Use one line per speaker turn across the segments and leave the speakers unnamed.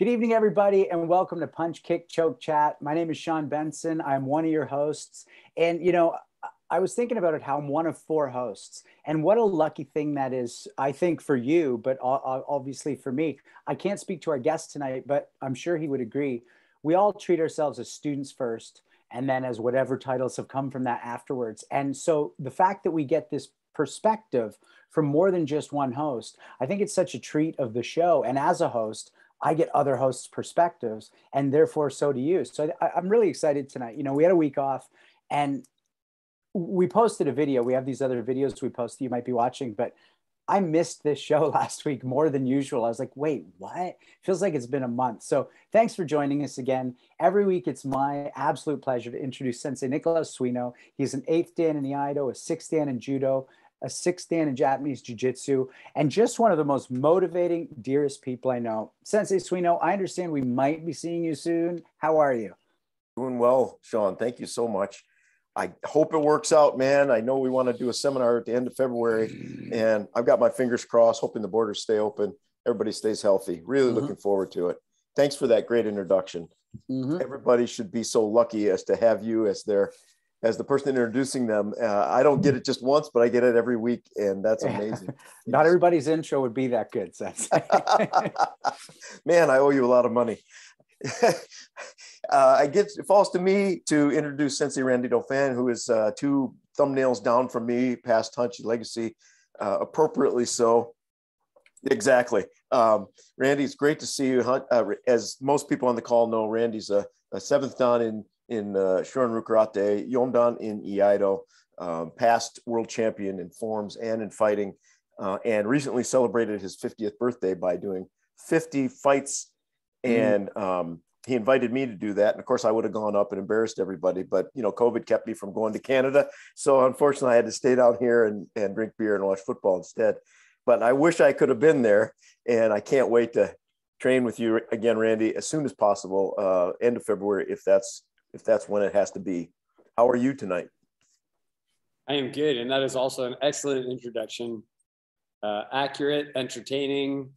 Good evening, everybody, and welcome to Punch, Kick, Choke Chat. My name is Sean Benson. I'm one of your hosts. And, I was thinking about it, how I'm one of four hosts. And what a lucky thing that is, I think, for you, but obviously for me. I can't speak to our guest tonight, but I'm sure he would agree. We all treat ourselves as students first, and then as whatever titles have come from that afterwards. And so the fact that we get this perspective from more than just one host, I think it's such a treat of the show. And as a host, I get other hosts' perspectives, and therefore so do you. So I'm really excited tonight. We had a week off, and we posted a video. We have these other videos we post you might be watching, but I missed this show last week more than usual. I was like, wait, what? Feels like it's been a month. So thanks for joining us again. Every week, it's my absolute pleasure to introduce Sensei Nicolas Suino. He's an 8th Dan in the Iaido, a 6th Dan in Judo, a 6th Dan in Japanese Jiu-Jitsu, and just one of the most motivating, dearest people I know. Sensei Suino, I understand we might be seeing you soon. How are you?
Doing well, Sean. Thank you so much. I hope it works out, man. I know we want to do a seminar at the end of February, and I've got my fingers crossed, hoping the borders stay open. Everybody stays healthy. Really looking forward to it. Thanks for that great introduction. Everybody should be so lucky as to have you as the person introducing them. I don't get it just once, but I get it every week, and that's amazing.
Not everybody's intro would be that good, Sensei.
Man, I owe you a lot of money. It falls to me to introduce Sensei Randy Dauphin, who is 2 thumbnails down from me, past Hanshi Legacy, appropriately so. Exactly. Randy, it's great to see you. As most people on the call know, Randy's a 7th Dan in Shorin Karate, Yondan in Iaido, past world champion in forms and in fighting, and recently celebrated his 50th birthday by doing 50 fights. And he invited me to do that. And of course, I would have gone up and embarrassed everybody, but COVID kept me from going to Canada. So unfortunately, I had to stay down here and drink beer and watch football instead. But I wish I could have been there, and I can't wait to train with you again, Randy, as soon as possible, end of February, if that's when it has to be. How are you tonight?
I am good. And that is also an excellent introduction. Accurate, entertaining.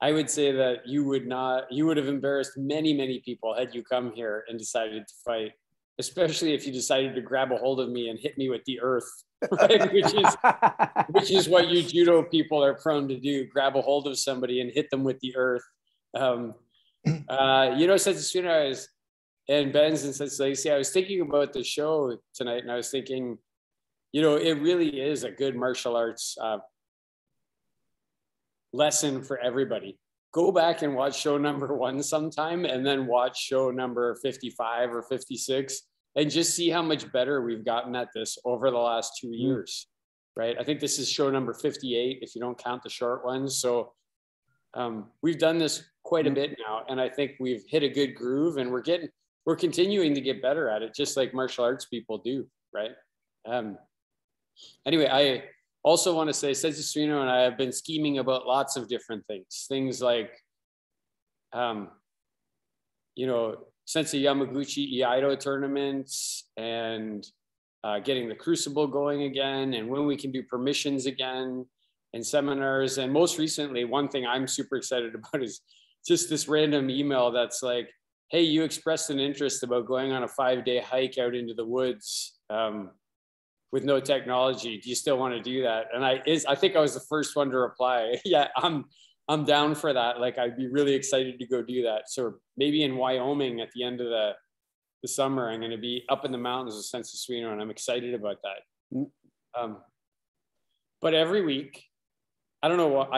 I would say that you would have embarrassed many, many people had you come here and decided to fight, especially if you decided to grab a hold of me and hit me with the earth, right? which is what you judo people are prone to do, grab a hold of somebody and hit them with the earth. Sensei Suino and Ben's and Sensei Legacy, I was thinking about the show tonight, and I was thinking, it really is a good martial arts lesson for everybody. Go back and watch show number 1 sometime, and then watch show number 55 or 56, and just see how much better we've gotten at this over the last 2 years, right? I think this is show number 58, if you don't count the short ones. So we've done this quite a bit now, and I think we've hit a good groove, and we're continuing to get better at it, just like martial arts people do, right? Anyway, I also want to say Sensei Suino and I have been scheming about lots of different things like, Sensei Yamaguchi Iaido tournaments, and getting the Crucible going again, and when we can do permissions again, and seminars. And most recently, one thing I'm super excited about is just this random email that's like, hey, you expressed an interest about going on a 5-day hike out into the woods with no technology. Do you still want to do that? And I think I was the first one to reply. Yeah, I'm down for that. Like, I'd be really excited to go do that. So maybe in Wyoming at the end of the summer, I'm going to be up in the mountains with Sensei Suino, and I'm excited about that. But every week, I don't know what,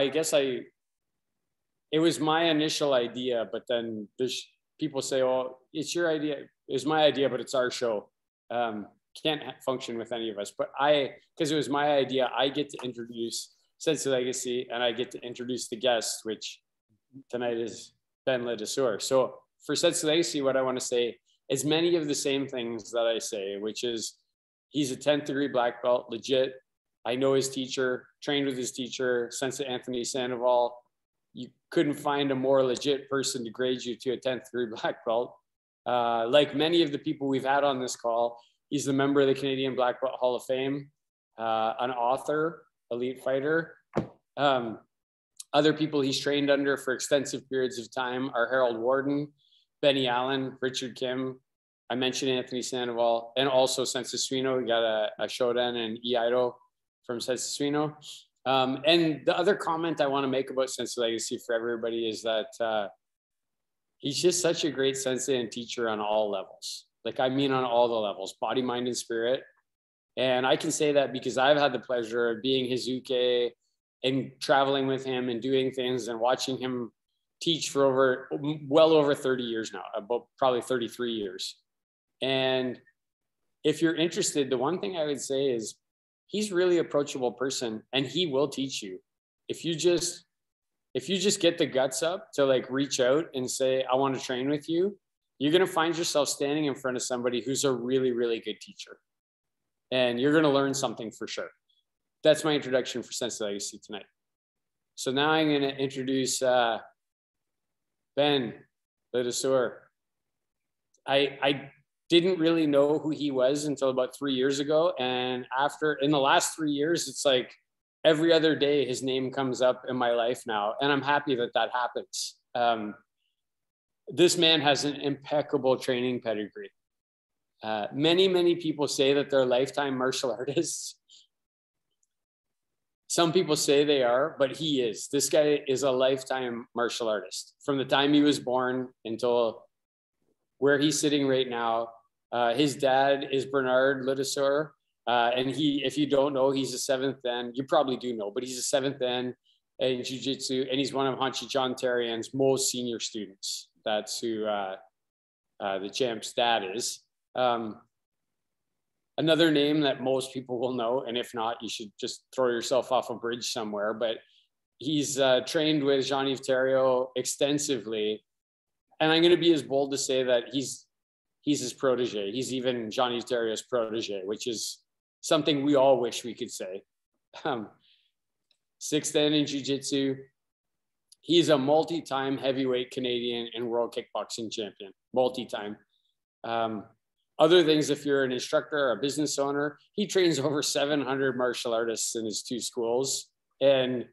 it was my initial idea, but then there's people say, oh, it's your idea. It's my idea, but it's our show. Can't function with any of us, but because it was my idea, I get to introduce Sensei Legacy, and I get to introduce the guest, which tonight is Benoit Ladouceur. So for Sensei Legacy, what I want to say is many of the same things that I say, which is he's a 10th degree black belt, legit. I know his teacher, trained with his teacher, Sensei Anthony Sandoval. You couldn't find a more legit person to grade you to a 10th degree black belt. Like many of the people we've had on this call, he's the member of the Canadian Black Belt Hall of Fame, an author, elite fighter. Other people he's trained under for extensive periods of time are Harold Warden, Benny Allen, Richard Kim. I mentioned Anthony Sandoval, and also Sensei Suino. We got a Shodan and Iaido from Sensei Suino. And the other comment I want to make about Sensei Legacy for everybody is that he's just such a great sensei and teacher on all levels. Like, I mean, on all the levels, body, mind, and spirit. And I can say that because I've had the pleasure of being his uke and traveling with him and doing things and watching him teach for well over 30 years now, about probably 33 years. And if you're interested, the one thing I would say is he's really approachable person, and he will teach you. If you just get the guts up to like reach out and say, I want to train with you, you're going to find yourself standing in front of somebody who's a really, really good teacher. And you're going to learn something for sure. That's my introduction for Sensei Legacy tonight. So now I'm going to introduce Ben Ladouceur. I didn't really know who he was until about 3 years ago. And in the last 3 years, it's like every other day his name comes up in my life now. And I'm happy that that happens. This man has an impeccable training pedigree. Many people say that they're lifetime martial artists. Some people say they are, but he is. This guy is a lifetime martial artist from the time he was born until where he's sitting right now. His dad is Bernard Ladouceur, and if you don't know, he's a 7th Dan. You probably do know, but he's a 7th Dan in Jiu-Jitsu, and he's one of Hanshi John Therien's most senior students. That's who the champ's dad is. Another name that most people will know, and if not, you should just throw yourself off a bridge somewhere, but he's trained with Jean-Yves Thériault extensively. And I'm going to be as bold to say that he's his protege. He's even Jean-Yves Thériault's protege, which is something we all wish we could say. 6th Dan in Jiu-Jitsu. He's a multi-time heavyweight Canadian and world kickboxing champion, multi-time. Other things, if you're an instructor or a business owner, he trains over 700 martial artists in his 2 schools. And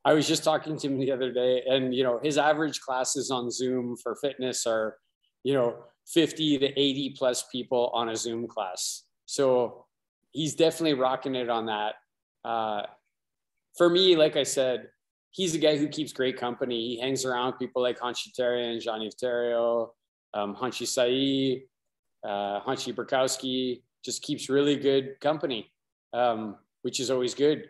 I was just talking to him the other day, and, you know, his average classes on Zoom for fitness are, you know, 50 to 80 plus people on a Zoom class. So he's definitely rocking it on that. For me, like I said, he's a guy who keeps great company. He hangs around people like Hanshi Therien, Jean-Yves Thériault, Hanshi Sai, Hanshi Burkowski, just keeps really good company, which is always good.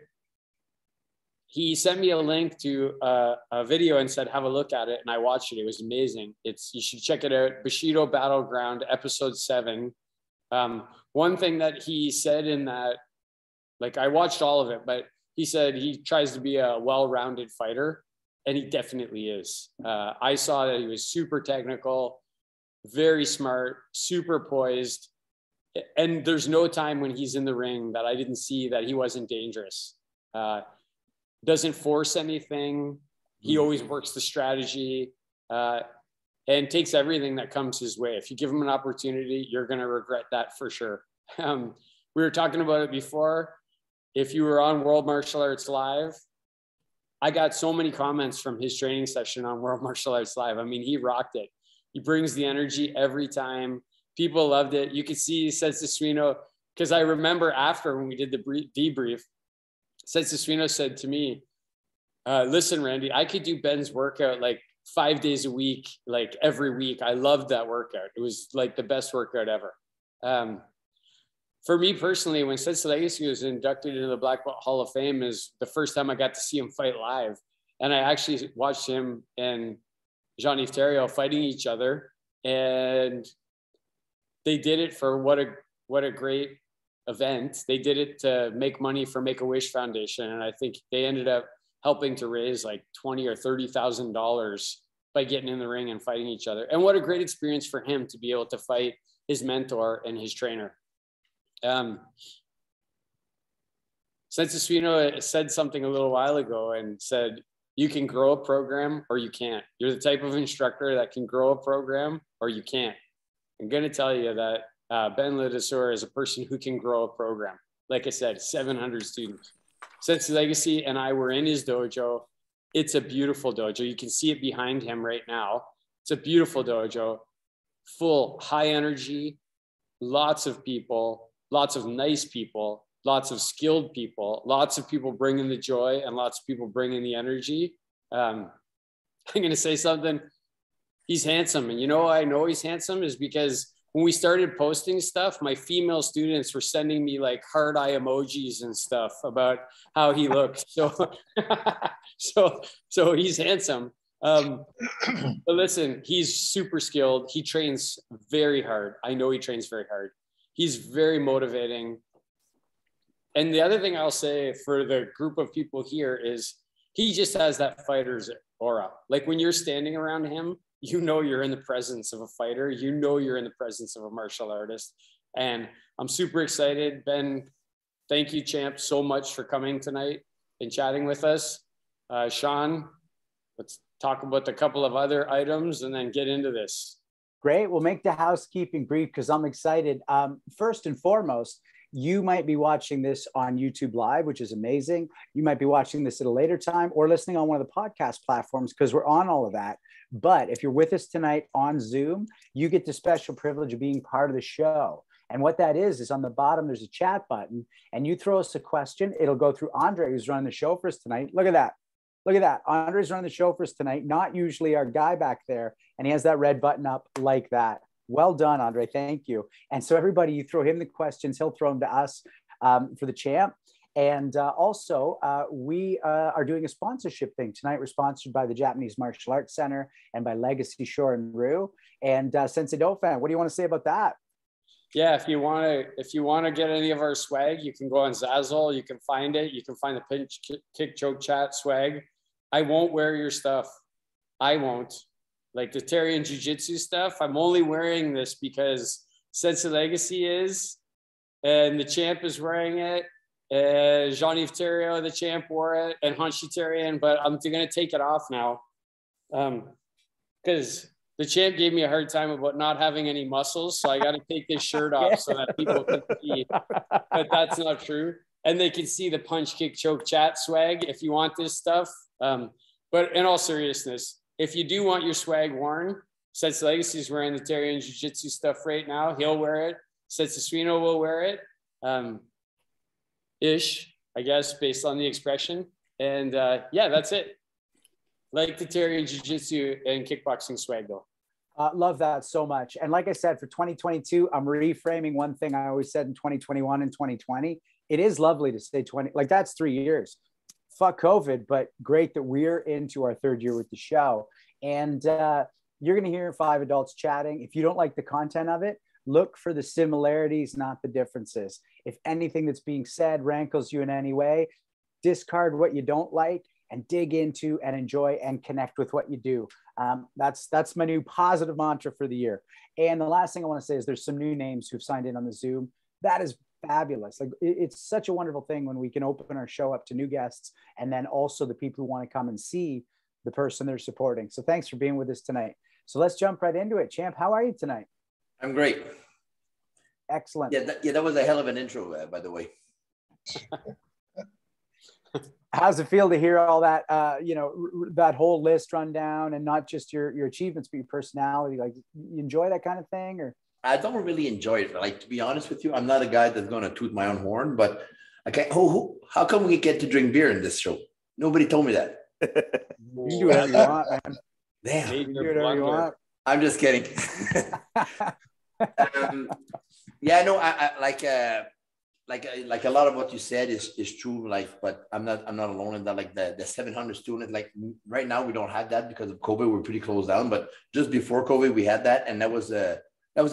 He sent me a link to a video and said, have a look at it. And I watched it. It was amazing. You should check it out. Bushido Battleground, episode 7. One thing that he said in that, like, I watched all of it, but he said he tries to be a well-rounded fighter, and he definitely is. I saw that he was super technical, very smart, super poised. And there's no time when he's in the ring that I didn't see that he wasn't dangerous. Doesn't force anything. He always works the strategy and takes everything that comes his way. If you give him an opportunity, you're going to regret that for sure. We were talking about it before. If you were on World Martial Arts Live, I got so many comments from his training session on World Martial Arts Live. I mean, he rocked it. He brings the energy every time. People loved it. You could see Sensei Suino, because I remember after when we did the debrief, Sensei Suino said to me, listen, Randy, I could do Ben's workout like 5 days a week, like every week. I loved that workout. It was like the best workout ever. For me personally, when Sensei Legacy was inducted into the Black Belt Hall of Fame, is the first time I got to see him fight live. And I actually watched him and Jean-Yves Thériault fighting each other. And they did it for what a great event. They did it to make money for Make-A-Wish Foundation. And I think they ended up helping to raise like $20,000 or $30,000 by getting in the ring and fighting each other. And what a great experience for him to be able to fight his mentor and his trainer. Sensei Suino said something a little while ago and said, you can grow a program or you can't. You're the type of instructor that can grow a program or you can't. I'm going to tell you that Ben Ladouceur is a person who can grow a program. Like I said, 700 students. Sensei Legacy and I were in his dojo. It's a beautiful dojo. You can see it behind him right now. It's a beautiful dojo, full, high energy, lots of people, lots of nice people, lots of skilled people, lots of people bringing the joy and lots of people bringing the energy. I'm going to say something. He's handsome. And you know, I know he's handsome is because when we started posting stuff, my female students were sending me like heart eye emojis and stuff about how he looked. So, so he's handsome. But listen, he's super skilled. He trains very hard. I know he trains very hard. He's very motivating. And the other thing I'll say for the group of people here is he just has that fighter's aura. Like when you're standing around him, you know you're in the presence of a fighter. You know you're in the presence of a martial artist. And I'm super excited. Ben, thank you, champ, so much for coming tonight and chatting with us. Sean, let's talk about a couple of other items and then get into this.
Great. We'll make the housekeeping brief because I'm excited. First and foremost, you might be watching this on YouTube Live, which is amazing. You might be watching this at a later time or listening on one of the podcast platforms because we're on all of that. But if you're with us tonight on Zoom, you get the special privilege of being part of the show. And what that is on the bottom, there's a chat button and you throw us a question. It'll go through Andre, who's running the show for us tonight. Look at that. Look at that. Andre's running the show for us tonight, not usually our guy back there. And he has that red button up like that. Well done, Andre. Thank you. And so everybody, you throw him the questions, he'll throw them to us for the champ. And also, we are doing a sponsorship thing tonight. We're sponsored by the Japanese Martial Arts Center and by Legacy Shore and Rue. And Sensei Dauphin, what do you want to say about that?
Yeah, if you want to get any of our swag, you can go on Zazzle. You can find it. You can find the pinch, kick, choke, chat swag. I won't wear your stuff. I won't. Like the Therien Jiu-Jitsu stuff, I'm only wearing this because Sensei Legacy is, and the champ is wearing it. Jean-Yves Theriot, the champ, wore it, and Hanshi Therien, but I'm going to take it off now because the champ gave me a hard time about not having any muscles, so I got to take this shirt off so that people can see, but that's not true. And they can see the punch, kick, choke, chat swag if you want this stuff. But in all seriousness, if you do want your swag worn, Sensei Legacy is wearing the Therien Jiu-Jitsu stuff right now. He'll wear it. Sensei Suino will wear it. Ish, I guess, based on the expression. And yeah, that's it. Like the Therien Jiu-Jitsu and kickboxing swag though.
Love that so much. And like I said, for 2022, I'm reframing one thing I always said in 2021 and 2020. It is lovely to say 20, like that's 3 years. Fuck COVID, but great that we're into our third year with the show. And you're going to hear 5 adults chatting. If you don't like the content of it, look for the similarities, not the differences. If anything that's being said rankles you in any way, discard what you don't like and dig into and enjoy and connect with what you do. That's my new positive mantra for the year. And the last thing I want to say is there's some new names who've signed in on the Zoom. That is fabulous. Like it's such a wonderful thing when we can open our show up to new guests and then also the people who want to come and see the person they're supporting. So thanks for being with us tonight. So let's jump right into it. Champ, how are you tonight?
I'm great.
Excellent.
Yeah, that was a hell of an intro, by the way.
How's it feel to hear all that, that whole list run down and not just your achievements, but your personality? Like, you enjoy that kind of thing, or?
I don't really enjoy it. Like, to be honest with you, I'm not a guy that's going to toot my own horn, but I can't. How come we get to drink beer in this show? Nobody told me that.
You can do whatever you want, man.
Damn.
You can do whatever you want.
I'm just kidding. Yeah, no, I like a lot of what you said is true. Like, but I'm not alone in that. Like the 700 students, like right now we don't have that because of COVID. We're pretty closed down. But just before COVID, we had that, and that was a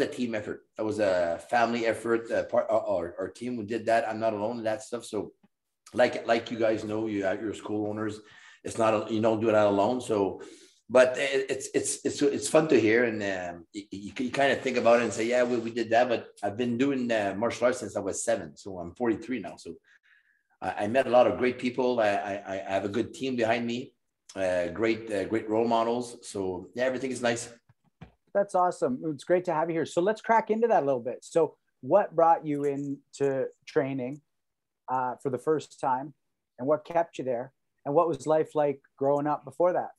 team effort. That was a family effort. Our team who did that. I'm not alone in that stuff. So, like you guys know, you're school owners. It's not you don't do that alone. So. But it's fun to hear, and you kind of think about it and say, yeah, we did that. But I've been doing martial arts since I was 7, so I'm 43 now. So I met a lot of great people. I have a good team behind me, great role models. So yeah, everything is nice.
That's awesome. It's great to have you here. So let's crack into that a little bit. So what brought you into training for the first time, and what kept you there? And what was life like growing up before that?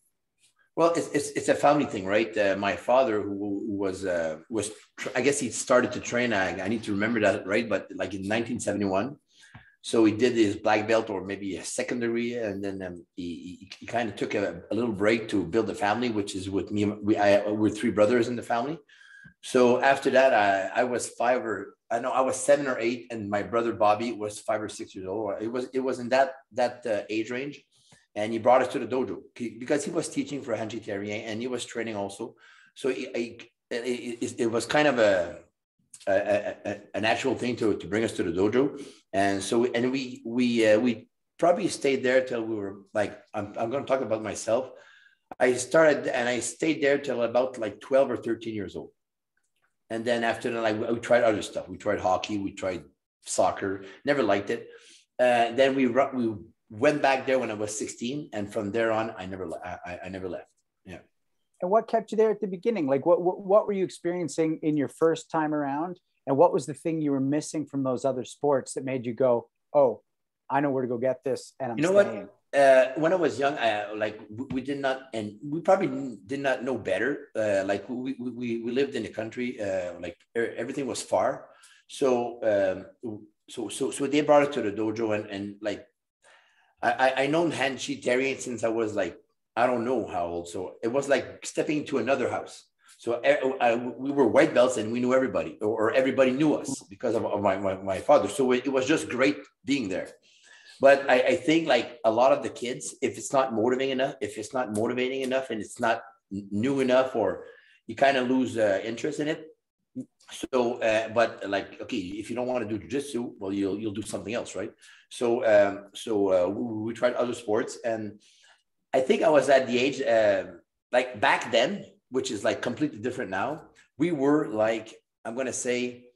Well, it's a family thing, right? My father, who was I guess he started to train. I need to remember that, right? But like in 1971, so he did his black belt or maybe a secondary, and then he kind of took a little break to build a family, which is with me. We're three brothers in the family. So after that, I was I was 7 or 8, and my brother Bobby was 5 or 6 years old. It was in that age range. And he brought us to the dojo because he was teaching for Hanshi Therien and he was training also. So it was kind of a natural thing to bring us to the dojo. And so, and we probably stayed there till we were like, I'm going to talk about myself. I started and I stayed there till about like 12 or 13 years old. And then after that, like, we tried other stuff. We tried hockey, we tried soccer, never liked it. Then we went back there when I was 16, and from there on, I never left. Yeah.
And what kept you there at the beginning? Like, what were you experiencing in your first time around, and what was the thing you were missing from those other sports that made you go, "Oh, I know where to go get this," and I'm staying?
When I was young, like we did not, and we probably did not know better. Like we lived in the country, like everything was far, so they brought us to the dojo, and like. I known Hanshi Therien since I was like, I don't know how old. So it was like stepping into another house. So we were white belts and we knew everybody, or everybody knew us because of my father. So it was just great being there. But I think like a lot of the kids, if it's not motivating enough and it's not new enough, or you kind of lose interest in it. So, but like, okay, if you don't want to do jiu-jitsu, well, you'll do something else, right? So, we tried other sports, and I think I was at the age, like back then, which is like completely different now. We were like, I'm going to say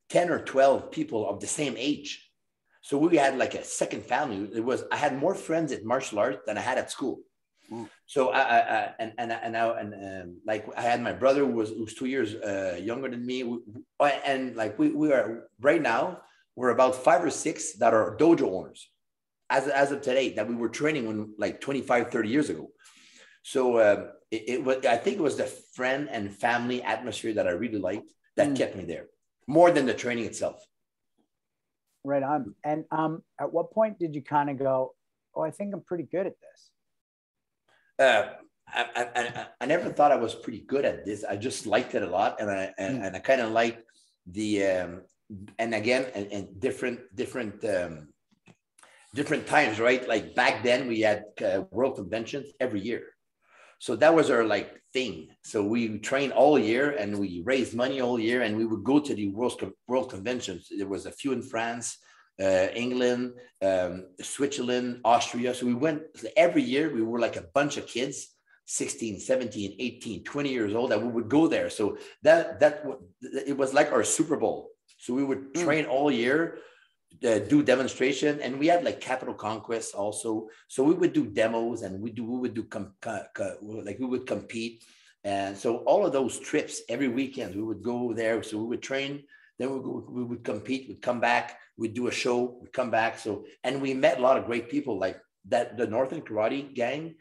10 or 12 people of the same age. So we had like a second family. I had more friends at martial arts than I had at school. So like I had my brother who was 2 years younger than me, and like we are right now, we're about 5 or 6 that are dojo owners as of today, that we were training when like 25, 30 years ago. So it was, I think it was the friend and family atmosphere that I really liked that kept me there more than the training itself.
Right on. And at what point did you kind of go, "Oh, I think I'm pretty good at this"?
I never thought I was pretty good at this. I just liked it a lot, and I kind of liked the and again and different times, right? Like back then we had world conventions every year, so that was our like thing. So we trained all year and we raised money all year, and we would go to the world conventions. There was a few in France, England, Switzerland, Austria. So we went every year. We were like a bunch of kids, 16, 17, 18, 20 years old, that we would go there. So it was like our Super Bowl. So we would train all year, do demonstration, and we had like capital conquest also. So we would do demos, and we would compete. And so all of those trips every weekend, we would go there. So we would train, then we would compete, we'd come back, we'd do a show, we'd come back. So, and we met a lot of great people like that, the Northern Karate gang.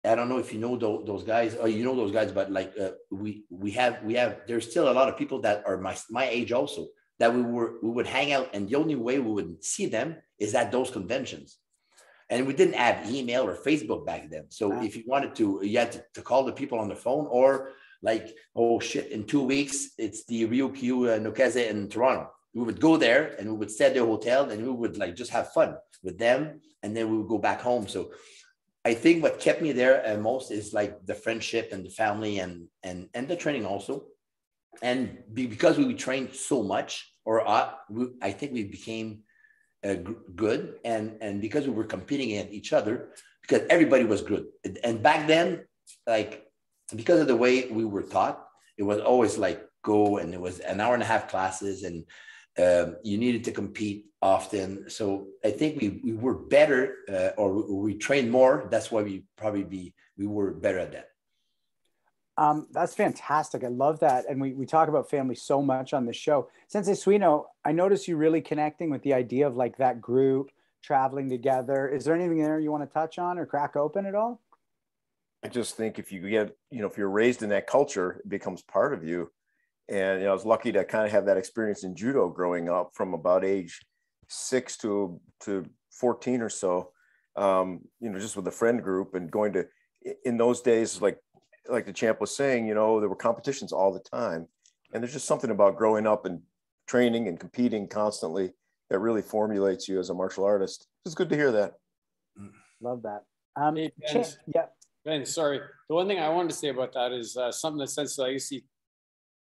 I don't know if you know those guys, or you know those guys, but like we have, there's still a lot of people that are my age also, that we would hang out, and the only way we would see them is at those conventions. And we didn't have email or Facebook back then. So if you wanted to, you had to call the people on the phone, or like, oh shit, in 2 weeks, it's the Ryukyu Nokase in Toronto. We would go there and we would stay at their hotel, and we would like just have fun with them. And then we would go back home. So I think what kept me there most is like the friendship and the family and the training also. And because we trained so much, I think we became good, and because we were competing against each other, because everybody was good. And back then, like, because of the way we were taught, it was always like go, and it was an hour and a half classes, and you needed to compete often. So I think we were better, or we trained more. That's why we were better at that.
That's fantastic. I love that. And we talk about family so much on the show. Sensei Suino, I notice you really connecting with the idea of like that group, traveling together. Is there anything there you want to touch on or crack open at all?
I just think if you get, if you're raised in that culture, it becomes part of you. And I was lucky to kind of have that experience in judo growing up from about age 6 to 14 or so. Just with a friend group and going to, in those days, like the champ was saying, there were competitions all the time. And there's just something about growing up and training and competing constantly that really formulates you as a martial artist. It's good to hear that.
Love that.
Hey,
yeah.
Ben, sorry. The one thing I wanted to say about that is something that Sensei Legacy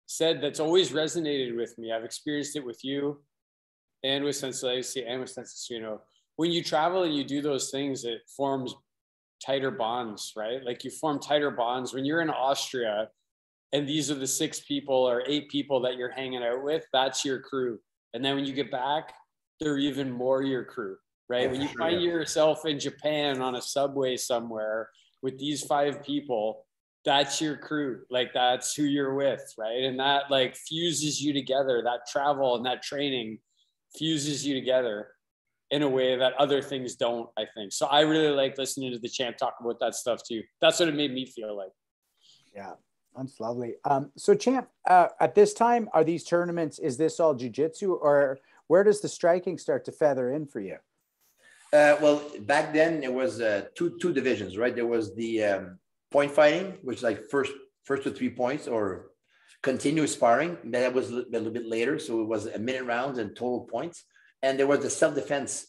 said that's always resonated with me. I've experienced it with you and with Sensei Legacy and with Sensei Suino. When you travel and you do those things, it forms tighter bonds, right? Like you form tighter bonds. When you're in Austria and these are the 6 people or 8 people that you're hanging out with, that's your crew. And then when you get back, they're even more your crew, right? When you find yourself in Japan on a subway somewhere with these 5 people, that's your crew. Like that's who you're with, right? And that like fuses you together. That travel and that training fuses you together in a way that other things don't, I think. So I really like listening to the champ talk about that stuff too. That's what it made me feel like.
Yeah, that's lovely. So champ, at this time, are these tournaments, is this all jiu-jitsu, or where does the striking start to feather in for you?
Well, back then there was two divisions, right? There was the point fighting, which is like first to 3 points, or continuous sparring. That was a little bit later. So it was a minute rounds and total points. And there was the self-defense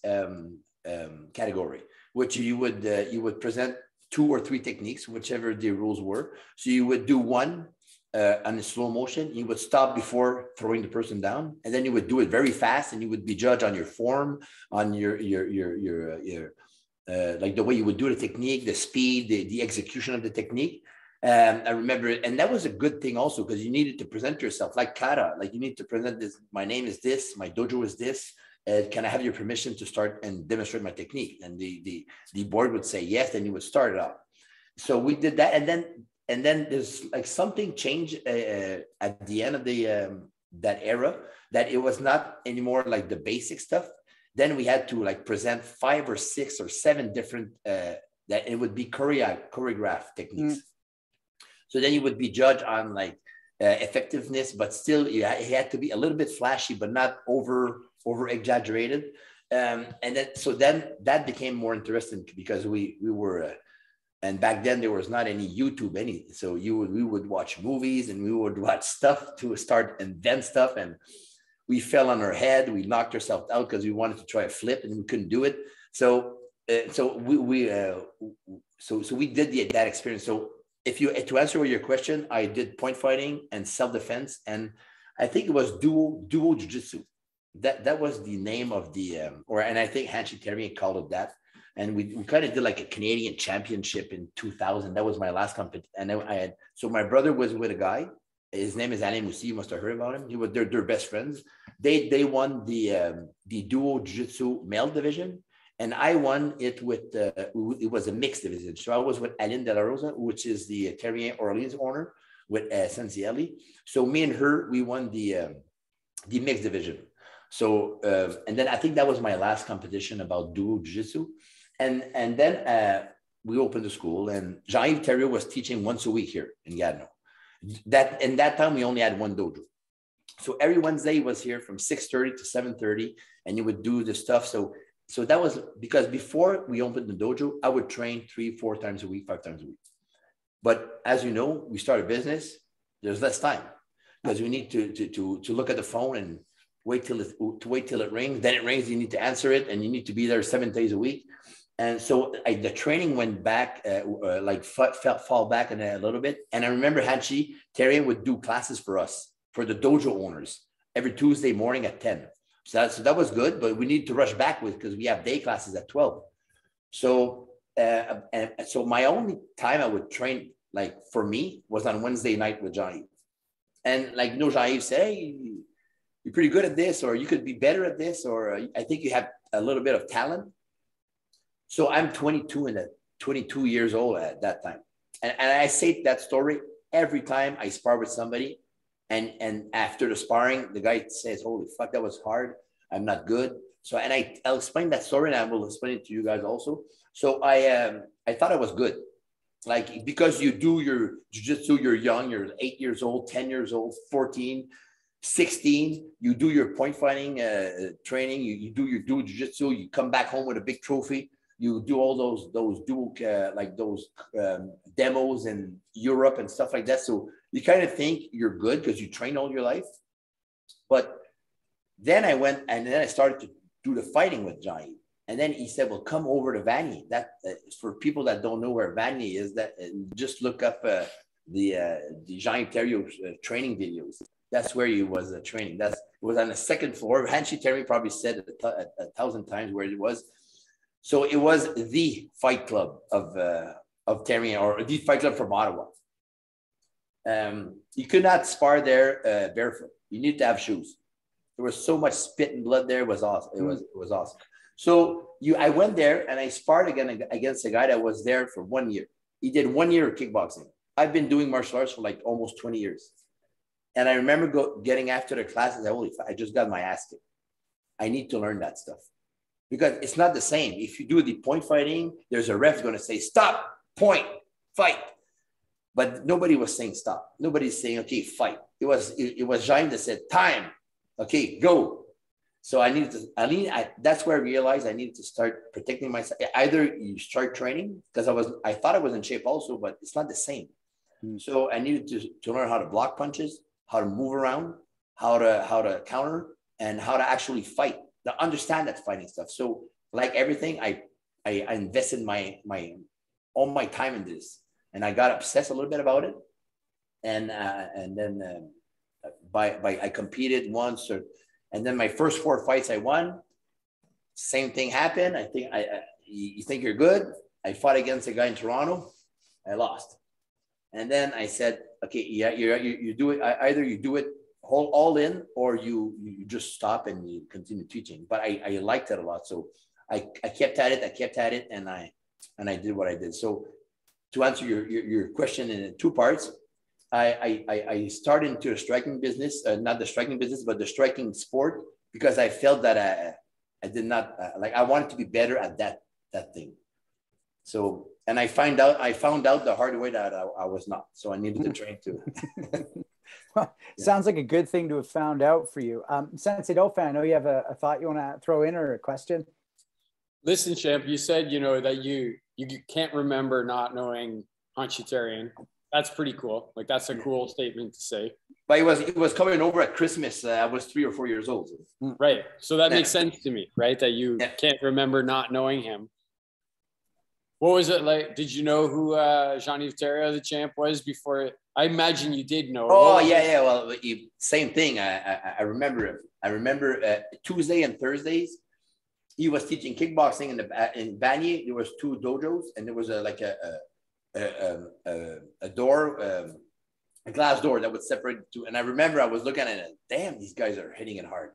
category, which you would present 2 or 3 techniques, whichever the rules were. So you would do one on the slow motion. You would stop before throwing the person down, and then you would do it very fast, and you would be judged on your form, on your like the way you would do the technique, the speed, the execution of the technique. I remember it, and that was a good thing also, because you needed to present yourself like kata, like you need to present this. My name is this. My dojo is this. Can I have your permission to start and demonstrate my technique? And the board would say yes, and you would start it up. So we did that, and then there's like something changed at the end of the that era, that it was not anymore like the basic stuff. Then we had to like present 5 or 6 or 7 different that it would be choreographed techniques. So then you would be judged on like effectiveness, but still it had to be a little bit flashy, but not over exaggerated. And then that became more interesting, because we were and back then there was not any YouTube, so we would watch movies, and we would watch stuff to start and then stuff, and we fell on our head. We knocked ourselves out because we wanted to try a flip and we couldn't do it. So we did that experience. So to answer your question, I did point fighting and self-defense, and I think it was duo jiu-jitsu. That was the name of the and I think Hanshi Therien called it that. And we kind of did like a Canadian championship in 2000. That was my last competition. And so my brother was with a guy. His name is Alain Moussi. You must have heard about him. They're best friends. They won the duo jiu-jitsu male division, and I won it with it was a mixed division. So I was with Aline De La Rosa, which is the Therien Orleans owner, with Sensei Ellie. So me and her, we won the mixed division. So and then I think that was my last competition about duo jiu-jitsu. And then we opened the school, and Jean-Yves Thériault was teaching once a week here in Gatineau. In that time, we only had one dojo. So every Wednesday he was here from 6:30 to 7:30, and you would do the stuff. So that was because before we opened the dojo, I would train 3-4 times a week, 5 times a week. But as you know, we start a business, there's less time, because we need to look at the phone and wait till it rings. Then it rings, you need to answer it, and you need to be there 7 days a week. And so the training went back, fall back a little bit. And I remember Hanshi Therien would do classes for us, for the dojo owners, every Tuesday morning at 10. So that was good, but we need to rush back because we have day classes at 12. So so my only time I would train, like for me, was on Wednesday night with Jean-Yves. And like, Jean-Yves said, hey, you're pretty good at this, or you could be better at this, or I think you have a little bit of talent. So I'm 22 years old at that time. And I say that story every time I spar with somebody. And after the sparring, the guy says, holy fuck, that was hard. I'm not good. So, and I'll explain that story, and I will explain it to you guys also. So I thought I was good. Like, because you do your jiu-jitsu, you're young, you're 8 years old, 10 years old, 14, 16, you do your point fighting training, you do your dual jiu-jitsu, you come back home with a big trophy, you do all those dual, like those demos in Europe and stuff like that. So you kind of think you're good because you train all your life. But then I went, and then I started to do the fighting with Johnny. And then he said, well, come over to Vanier. That for people that don't know where Vanier is, that just look up the Jean Therien training videos. That's where he was training. It was on the second floor. Hanshi Therien probably said it a 1,000 times where it was. So it was the fight club of Therien, or the fight club from Ottawa. You could not spar there barefoot. You need to have shoes. There was so much spit and blood there. It was awesome. It was awesome. So I went there and I sparred again against a guy that was there for 1 year. He did 1 year of kickboxing. I've been doing martial arts for like almost 20 years. And I remember getting after the classes. I just got my ass kicked. I need to learn that stuff because it's not the same. If you do the point fighting, there's a ref going to say, stop, point, fight. But nobody was saying stop. Nobody's saying, okay, fight. It was Jaime that said, time. Okay, go. So that's where I realized I needed to start protecting myself. Either you start training, because I thought I was in shape also, but it's not the same. So I needed to learn how to block punches, how to move around, how to counter, and how to actually fight, to understand that fighting stuff. So like everything, I invested all my time in this, and I got obsessed a little bit about it. And then I competed once, and then my first 4 fights I won. Same thing happened. I think you think you're good. I fought against a guy in Toronto. I lost. And then I said, okay, yeah, you do it. Either you do it all in, or you just stop and you continue teaching. But I liked it a lot. So I kept at it. And I did what I did. So to answer your question in 2 parts, I started into the striking business, not the striking business, but the striking sport, because I felt that I did not I wanted to be better at that thing. So, and I found out the hard way that I was not. So I needed to train too.
Well, sounds like a good thing to have found out for you. Sensei Dauphin, I know you have a thought you want to throw in, or a question.
Listen, champ, you said, that you can't remember not knowing Hanshi Therien. That's pretty cool. Like, that's a cool statement to say.
But it was coming over at Christmas. I was 3 or 4 years old.
Right. So that makes sense to me, right? That you can't remember not knowing him. What was it like? Did you know who Jean-Yves Therien, the champ, was before? I imagine you did know.
Oh, yeah. Well, same thing. I remember. I remember Tuesday and Thursdays, he was teaching kickboxing in Vanier. There was 2 dojos, and there was a door, a glass door that would separate the 2. And I remember I was looking at it, damn, these guys are hitting it hard.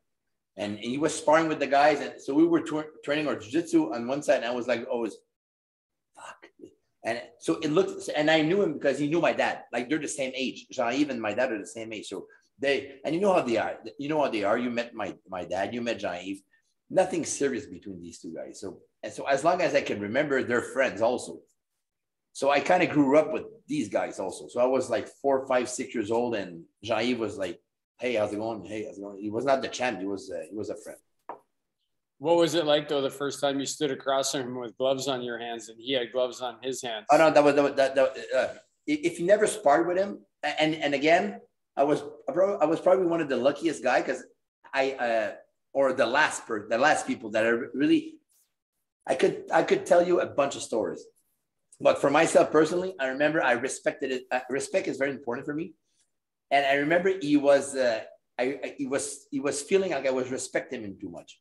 And he was sparring with the guys. And so we were training our jiu-jitsu on one side, and I was like, oh, fuck. And so it looked, and I knew him because he knew my dad. Like, they're the same age. Jean-Yves and my dad are the same age. So and you know how they are. You met my dad, you met Jean-Yves. Nothing serious between these 2 guys. So as long as I can remember, they're friends also. So I kind of grew up with these guys also. So I was like 4, 5, 6 years old, and Jean-Yves was like, hey, how's it going? Hey, how's it going? He was not the champ. He was a friend.
What was it like, though, the first time you stood across from him with gloves on your hands and he had gloves on his hands?
Oh, no, if you never sparred with him, and again, I was probably one of the luckiest guys, because or the last people that are really, I could tell you a bunch of stories. But for myself personally, I remember I respected it. Respect is very important for me. And I remember he was feeling like I was respecting him too much.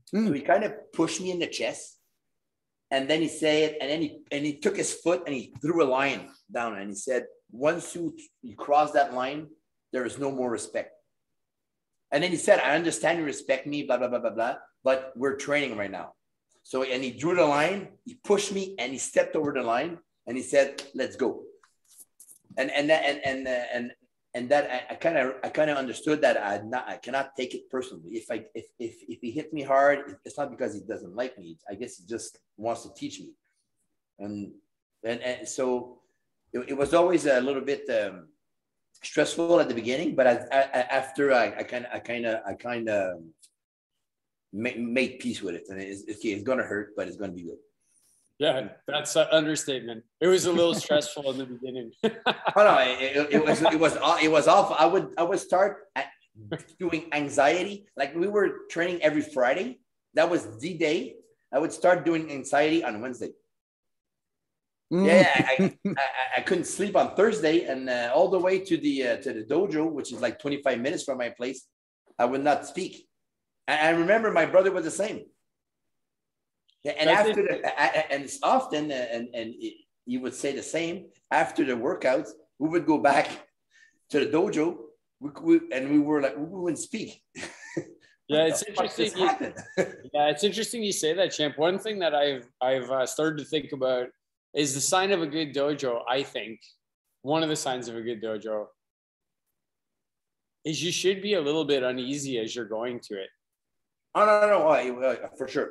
So he kind of pushed me in the chest, and then he said, and he took his foot and he threw a line down, and he said, once you cross that line, there is no more respect. And then he said, I understand you respect me, blah, blah, blah, blah, blah, but we're training right now. So, and he drew the line, he pushed me, and he stepped over the line, and he said, let's go. And and that I kind of understood that I cannot take it personally. If he hit me hard, it's not because he doesn't like me. I guess he just wants to teach me, and so it was always a little bit stressful at the beginning, but after I kind of made peace with it, and it's gonna hurt, but it's gonna be good.
Yeah, that's an understatement. It was a little stressful in the beginning.
Oh no, it was awful. I would start doing anxiety. Like we were training every Friday. That was the day. I would start doing anxiety on Wednesday. Yeah, I couldn't sleep on Thursday, and all the way to the dojo, which is like 25 minutes from my place, I would not speak. I remember my brother was the same. Yeah, and after and it's often, and he would say the same. After the workouts, we would go back to the dojo, and we wouldn't speak.
Yeah, it's interesting. It's interesting you say that, champ. One thing that I've started to think about is the sign of a good dojo. I think one of the signs of a good dojo is you should be a little bit uneasy as you're going to it.
Oh, no, for sure.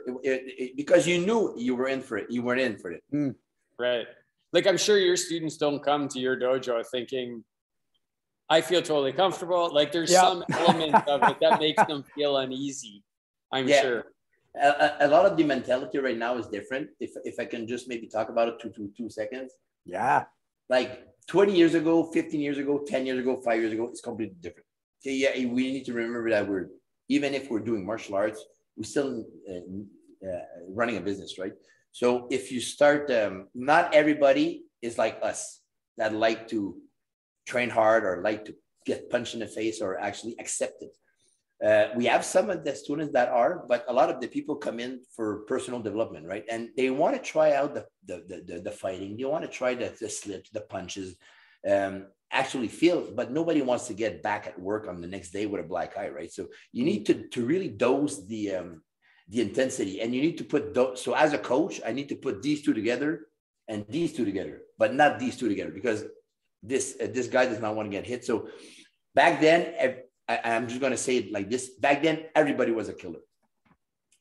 Because you knew you were in for it. You weren't in for it.
Right. Like, I'm sure your students don't come to your dojo thinking, I feel totally comfortable. Like, there's some element of it that makes them feel uneasy, I'm sure.
A lot of the mentality right now is different. If I can just maybe talk about it 2 seconds.
Yeah.
Like 20 years ago, 15 years ago, 10 years ago, 5 years ago, it's completely different. So yeah, we need to remember that even if we're doing martial arts, we're still running a business, right? So if you start, not everybody is like us that like to train hard or like to get punched in the face or actually accept it. We have some of the students that are, but a lot of the people come in for personal development, right? And they want to try out the fighting. They want to try the slips, the punches, actually feel, but nobody wants to get back at work on the next day with a black eye, right? So you need to really dose the intensity, and you need to put those. So as a coach, I need to put these two together and these two together, but not these two together, because this guy does not want to get hit. So back then, I'm just going to say it like this. Back then, everybody was a killer.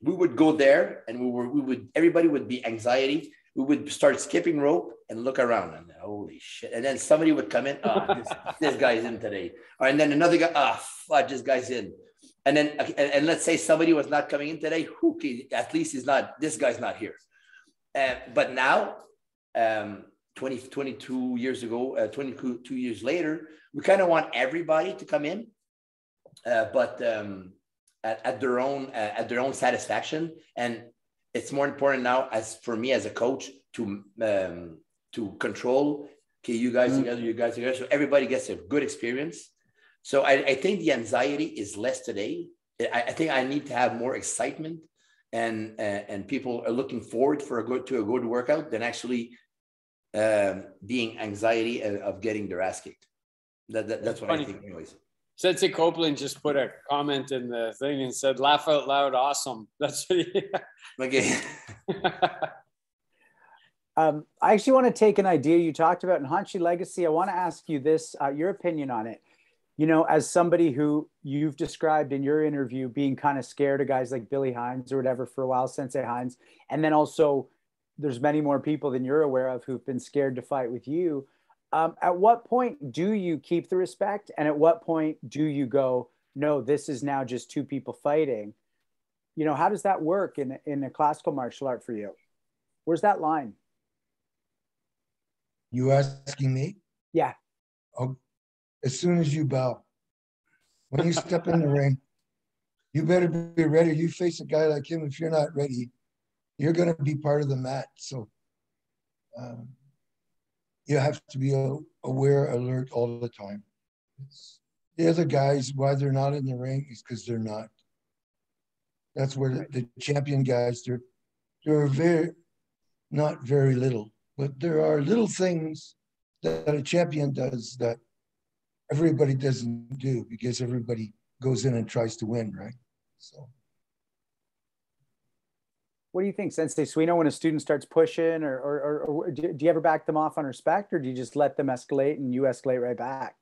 We would go there, and everybody would be anxiety. We would start skipping rope and look around, and holy shit. And then somebody would come in. Oh, this guy's in today. And then another guy. Oh, fuck, this guy's in. And then, and let's say somebody was not coming in today. Okay, at least this guy's not here. But now, 22 years ago, 22 years later, we kind of want everybody to come in, but at their own satisfaction. And it's more important now, as for me as a coach, to control. Okay, you guys together, so everybody gets a good experience. So I think the anxiety is less today. I think I need to have more excitement, and people are looking forward to a good workout than actually being anxiety of getting their ass kicked. That's what I think, anyways.
Sensei Copeland just put a comment in the thing and said, "Laugh out loud, awesome." That's what he...
Okay.
I actually want to take an idea you talked about in Hanshi Legacy. I want to ask you this, your opinion on it. You know, as somebody who you've described in your interview being kind of scared of guys like Billy Hines or whatever for a while, Sensei Hines, and then also there's many more people than you're aware of who've been scared to fight with you. At what point do you keep the respect? And at what point do you go, no, this is now just two people fighting? You know, how does that work in a classical martial art for you? Where's that line?
You asking me?
Yeah.
Oh, as soon as you bow. When you step in the ring, you better be ready. You face a guy like him, if you're not ready, you're going to be part of the mat. So you have to be aware, alert all the time. The other guys, why they're not in the ring is because they're not. That's where the champion guys, they're not very little, but there are little things that a champion does that everybody doesn't do, because everybody goes in and tries to win, right? So.
What do you think, Sensei Suino, when a student starts pushing, or do you ever back them off on respect, or do you just let them escalate and you escalate right back?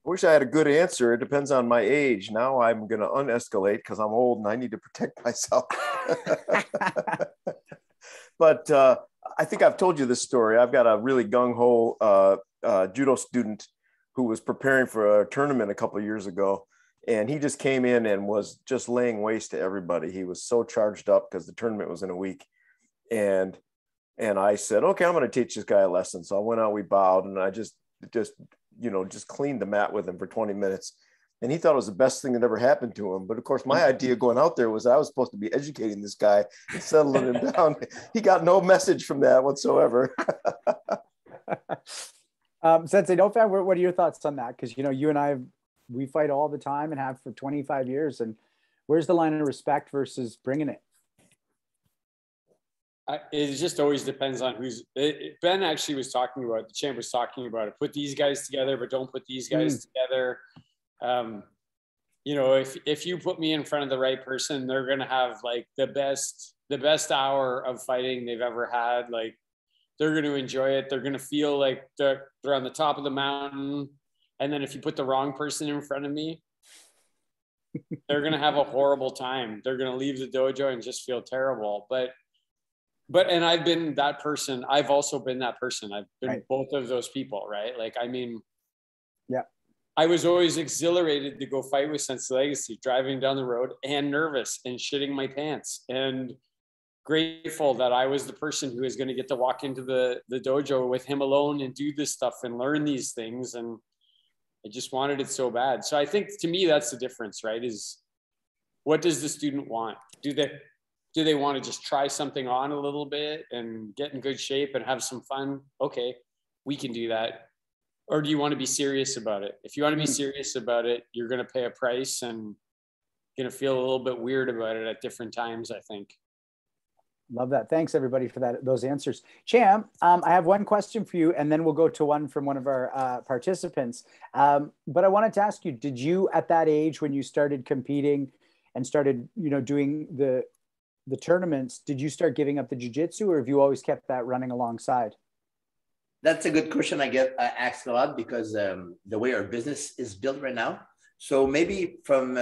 wish I had a good answer. It depends on my age. Now I'm going to unescalate because I'm old and I need to protect myself. But I think I've told you this story. I've got a really gung-ho judo student who was preparing for a tournament a couple of years ago. And he just came in and was just laying waste to everybody. He was so charged up because the tournament was in a week. And I said, okay, I'm going to teach this guy a lesson. So I went out, we bowed, and I just cleaned the mat with him for 20 minutes. And he thought it was the best thing that ever happened to him. But of course, my idea going out there was I was supposed to be educating this guy and settling him down. He got no message from that whatsoever.
Sensei Dauphin, what are your thoughts on that? Because, you and I, we fight all the time and have for 25 years. And where's the line of respect versus bringing it?
It just always depends on who's. Ben actually was talking about, the champ was talking about it. Put these guys together, but don't put these guys together. If you put me in front of the right person, they're gonna have like the best hour of fighting they've ever had. Like, they're gonna enjoy it. They're gonna feel like they're on the top of the mountain. And then if you put the wrong person in front of me, they're gonna have a horrible time. They're gonna leave the dojo and just feel terrible. And I've been that person. I've also been that person. I've been both of those people, right? Like, I mean,
yeah.
I was always exhilarated to go fight with Sensei Legacy, driving down the road, and nervous and shitting my pants, and grateful that I was the person who was going to get to walk into the dojo with him alone and do this stuff and learn these things. And I just wanted it so bad. So I think, to me, that's the difference, right? Is what does the student want? Do they want to just try something on a little bit and get in good shape and have some fun? Okay, we can do that. Or do you want to be serious about it? If you want to be serious about it, you're going to pay a price and going to feel a little bit weird about it at different times, I think.
Love that. Thanks, everybody, for those answers. Champ, I have one question for you, and then we'll go to one from one of our participants. But I wanted to ask you, did you, at that age, when you started competing and started, doing the tournaments, did you start giving up the jiu-jitsu, or have you always kept that running alongside?
That's a good question. I get asked a lot because the way our business is built right now. So maybe from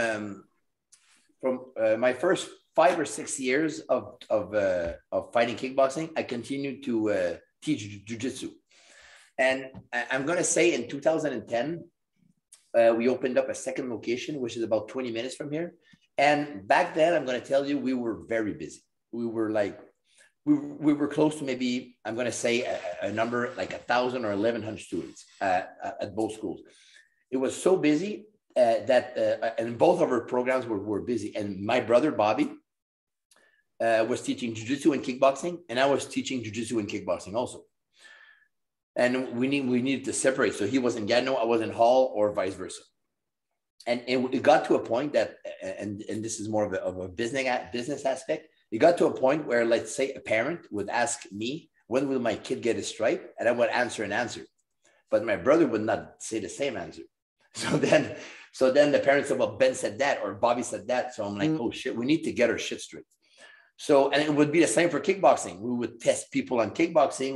my first 5 or 6 years of fighting kickboxing, I continued to teach jiu-jitsu. And I'm going to say in 2010, we opened up a second location, which is about 20 minutes from here. And back then, I'm going to tell you, we were very busy. We were like, we were close to maybe, I'm going to say a number like 1,000 or 1,100 students at both schools. It was so busy and both of our programs were busy. And my brother, Bobby, was teaching jiu-jitsu and kickboxing, and I was teaching jiu-jitsu and kickboxing also. And we needed to separate. So he was in Gatineau, I was in Hall, or vice versa. And it got to a point that, and this is more of a business aspect, it got to a point where, let's say, a parent would ask me, when will my kid get a stripe? And I would answer an answer. But my brother would not say the same answer. So then the parents said, well, Ben said that, or Bobby said that. So I'm like, oh shit, we need to get our shit straight. So, and it would be the same for kickboxing. We would test people on kickboxing.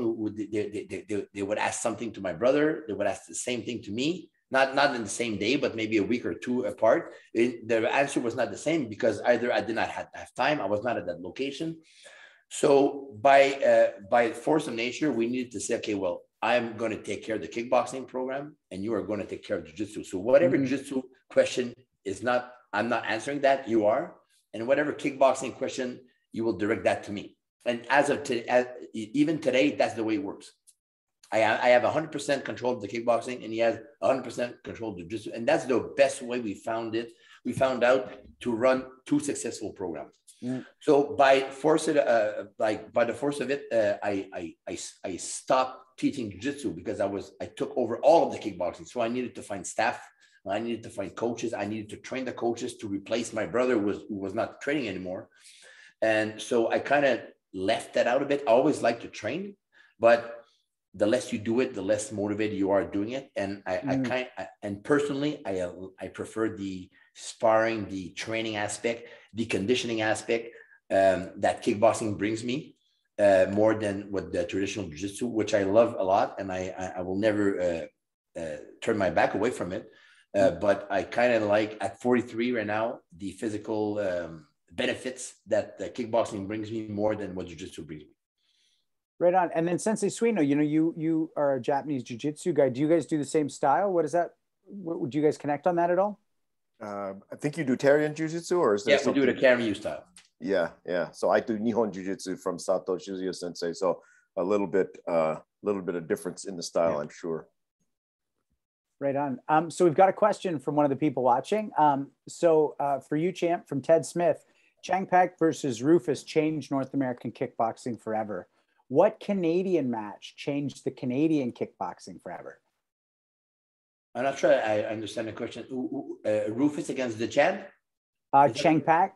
They would ask something to my brother. They would ask the same thing to me. Not in the same day, but maybe a week or two apart. The answer was not the same because either I did not have time, I was not at that location. So by force of nature, we needed to say, okay, well, I'm going to take care of the kickboxing program, and you are going to take care of jiu-jitsu. So whatever jiu-jitsu question is not, I'm not answering that, you are, and whatever kickboxing question, you will direct that to me. And as of today, even today, that's the way it works. I have 100% control of the kickboxing, and he has 100% control of jiu-jitsu. And that's the best way we found out to run 2 successful programs. So by the force of it, I stopped teaching jiu-jitsu because I took over all of the kickboxing. So I needed to find staff. I needed to find coaches. I needed to train the coaches to replace my brother who was not training anymore. And so I kind of left that out a bit. I always like to train, but the less you do it, the less motivated you are doing it. And personally, I prefer the sparring, the training aspect, the conditioning aspect that kickboxing brings me more than what the traditional jiu-jitsu, which I love a lot. And I will never turn my back away from it. But I kind of like at 43 right now, the physical benefits that the kickboxing brings me more than what jiu-jitsu brings me.
Right on. And then Sensei Suino, you are a Japanese jiu-jitsu guy. Do you guys do the same style? What is that? Would you guys connect on that at all?
I think you do Therien Jiu-Jitsu, or is there
we do it a Karen style.
Yeah. So I do Nihon Jiu-Jitsu from Sato Shizuya Sensei. So a little bit of difference in the style, I'm sure.
Right on. So we've got a question from one of the people watching. For you, champ, from Ted Smith, Chang Pak versus Rufus changed North American kickboxing forever. What Canadian match changed the Canadian kickboxing forever?
I'm not sure I understand the question. Rufus against the champ?
Chang Pak.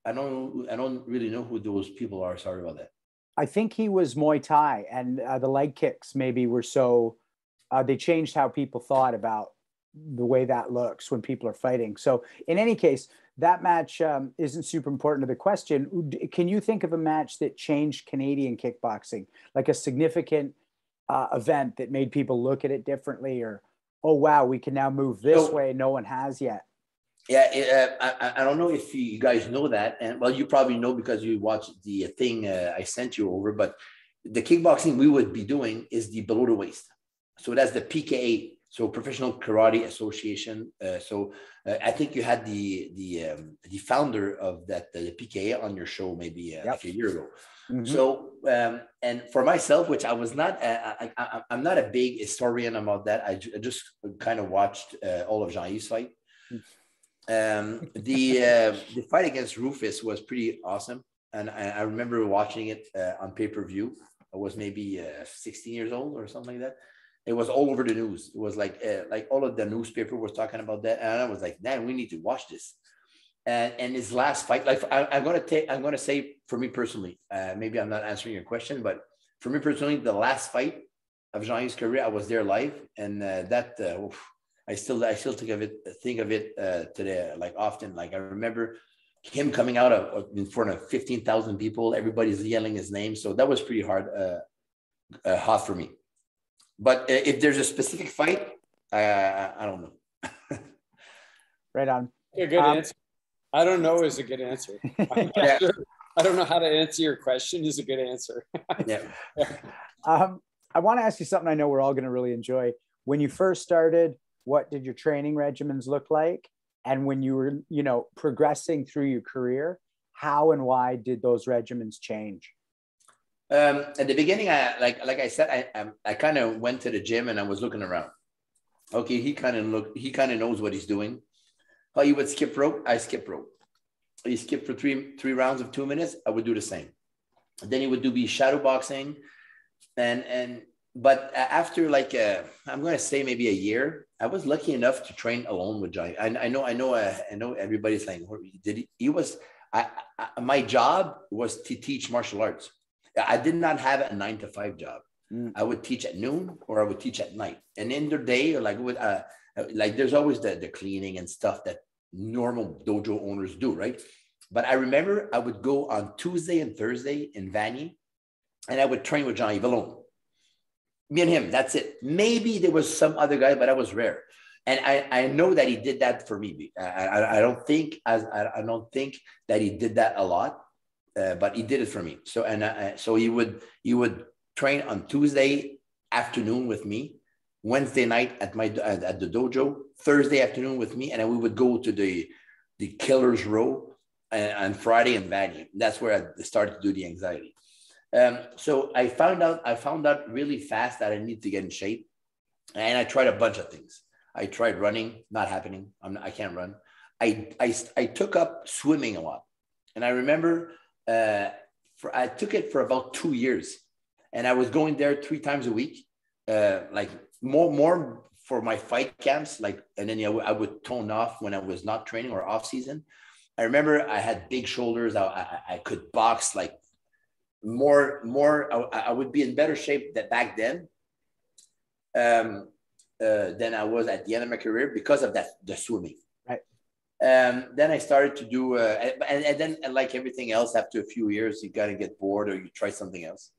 I don't really know who those people are. Sorry about that.
I think he was Muay Thai, and the leg kicks maybe were so they changed how people thought about the way that looks when people are fighting. So in any case, that match isn't super important to the question. Can you think of a match that changed Canadian kickboxing, like a significant event that made people look at it differently, or, oh, wow, we can now move this way no one has yet?
Yeah, I don't know if you guys know that. And well, you probably know because you watched the thing I sent you over, but the kickboxing we would be doing is the below the waist. So that's the PKA, so Professional Karate Association. I think you had the founder of that, the PKA, on your show maybe like a year ago. Mm-hmm. So, and for myself, which I was not, I'm not a big historian about that. I just kind of watched all of Jean-Yves' fight. The fight against Rufus was pretty awesome. And I remember watching it on pay-per-view. I was maybe 16 years old or something like that. It was all over the news. It was like all of the newspaper was talking about that. And I was like, man, we need to watch this. And his last fight, like I'm going to say for me personally, maybe I'm not answering your question, but for me personally, the last fight of Jean-Yves' career, I was there live. And I still think of it today, like often. Like I remember him coming out in front of 15,000 people. Everybody's yelling his name. So that was pretty hot for me. But if there's a specific fight, I don't know.
Right on.
A good answer. I don't know is a good answer.
Yeah.
Sure. I don't know how to answer your question is a good answer.
Yeah.
I want to ask you something I know we're all going to really enjoy. When you first started, what did your training regimens look like? And when you were, progressing through your career, how and why did those regimens change?
At the beginning, like I said, I kind of went to the gym and I was looking around. Okay, he kind of knows what he's doing. Oh, he would skip rope, I skip rope. He skipped for three rounds of 2 minutes, I would do the same. Then he would do shadow boxing, but after I'm going to say maybe a year, I was lucky enough to train alone with Johnny. I know everybody's saying, my job was to teach martial arts. I did not have a 9-to-5 job. I would teach at noon or I would teach at night. And in the day, there's always the cleaning and stuff that normal dojo owners do, right? But I remember I would go on Tuesday and Thursday in Vanier and I would train with Jean-Yves alone. Me and him, that's it. Maybe there was some other guy, but that was rare. And I know that he did that for me. I don't think that he did that a lot. But he did it for me. So he would train on Tuesday afternoon with me, Wednesday night at the dojo, Thursday afternoon with me, and then we would go to the Killer's Row on Friday in Vanier. That's where I started to do the anxiety. So I found out really fast that I need to get in shape, and I tried a bunch of things. I tried running, not happening. I can't run. I took up swimming a lot, and I remember. I took it for about 2 years and I was going there 3 times a week, like more for my fight camps, and then I would tone off when I was not training or off season. I remember I had big shoulders. I could box like more. I would be in better shape back then than I was at the end of my career because of the swimming. Then I started to do, and then like everything else, after a few years, you got to get bored or you try something else.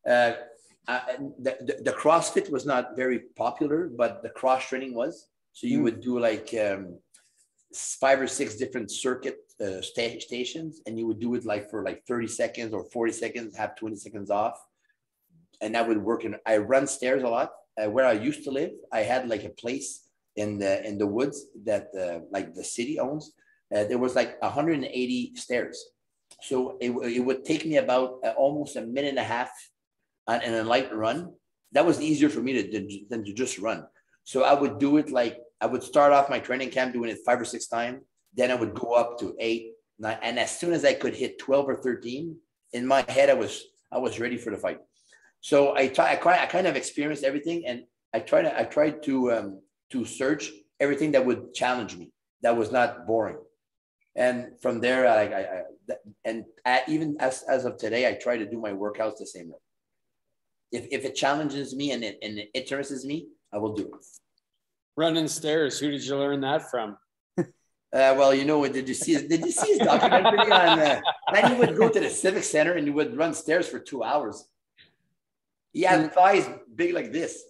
The CrossFit was not very popular, but the cross training was. So you would do like 5 or 6 different circuit stations, and you would do it like for like 30 seconds or 40 seconds, have 20 seconds off. And that would work. And I run stairs a lot. Where I used to live, I had like a place in the woods that like the city owns. There was like 180 stairs. So it would take me about almost a minute and a half in a light run. That was easier for me than to just run. So I would do it like, I would start off my training camp doing it 5 or 6 times. Then I would go up to 8, 9. And as soon as I could hit 12 or 13, in my head, I was ready for the fight. So I kind of experienced everything. And I tried to search everything that would challenge me, that was not boring. And from there, even as of today, I try to do my workouts the same way. If it challenges me and it interests me, I will do it.
Running stairs. Who did you learn that from?
Well, you know, did you see his documentary on? Man, he would go to the Civic Center and he would run stairs for 2 hours. He had thighs big like this.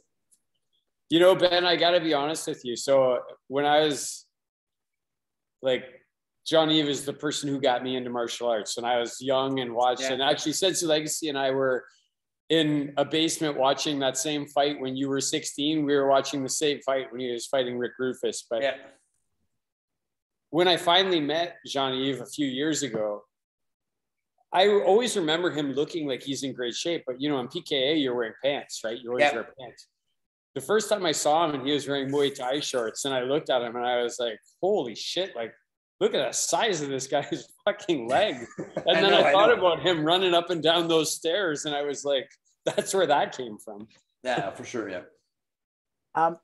You know, Ben, I got to be honest with you. So when I was like, Jean-Yves is the person who got me into martial arts. And I was young and watched, and actually Sensei Legacy and I were in a basement watching that same fight when you were 16. We were watching the same fight when he was fighting Rick Rufus. But when I finally met Jean-Yves a few years ago, I always remember him looking like he's in great shape. But, you know, in PKA, you're wearing pants, right? You always wear pants. The first time I saw him and he was wearing Muay Thai shorts, and I looked at him and I was like, holy shit, like, look at the size of this guy's fucking leg. And then I thought about him running up and down those stairs, and I was like, that's where that came from.
Yeah, for sure. Yeah.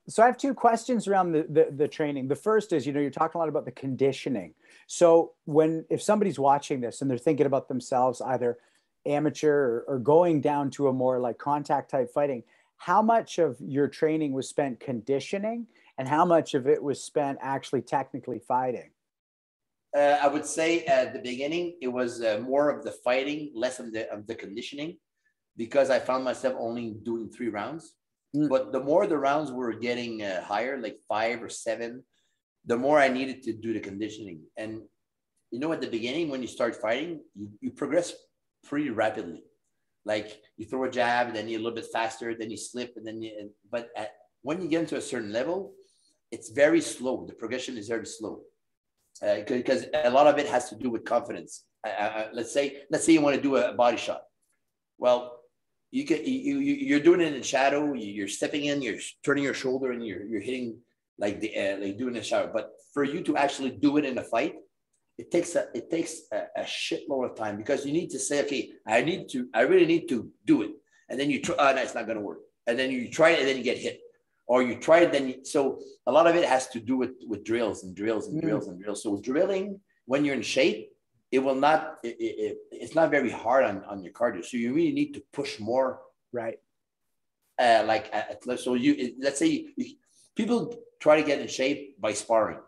So I have 2 questions around the training. The first is, you know, you're talking a lot about the conditioning. So if somebody's watching this and they're thinking about themselves, either amateur or going down to a more like contact type fighting, how much of your training was spent conditioning and how much of it was spent actually technically fighting?
I would say at the beginning, it was more of the fighting, less of the conditioning, because I found myself only doing 3 rounds. But the more the rounds were getting higher, like 5 or 7, the more I needed to do the conditioning. And, you know, at the beginning, when you start fighting, you progress pretty rapidly. Like you throw a jab, then you're a little bit faster, then you slip, and then when you get into a certain level, it's very slow. The progression is very slow. Because a lot of it has to do with confidence. Let's say you want to do a body shot. Well, you're doing it in shadow. You're stepping in, you're turning your shoulder, and you're hitting like doing a shadow. But for you to actually do it in a fight, it takes a shitload of time, because you need to say, okay, I really need to do it, and then you try. No, it's not going to work. And then you try it, and then you get hit. Or you try it, so a lot of it has to do with drills and drills and drills and drills. So drilling, when you're in shape, it's not very hard on your cardio. So you really need to push more.
Right.
So let's say people try to get in shape by sparring.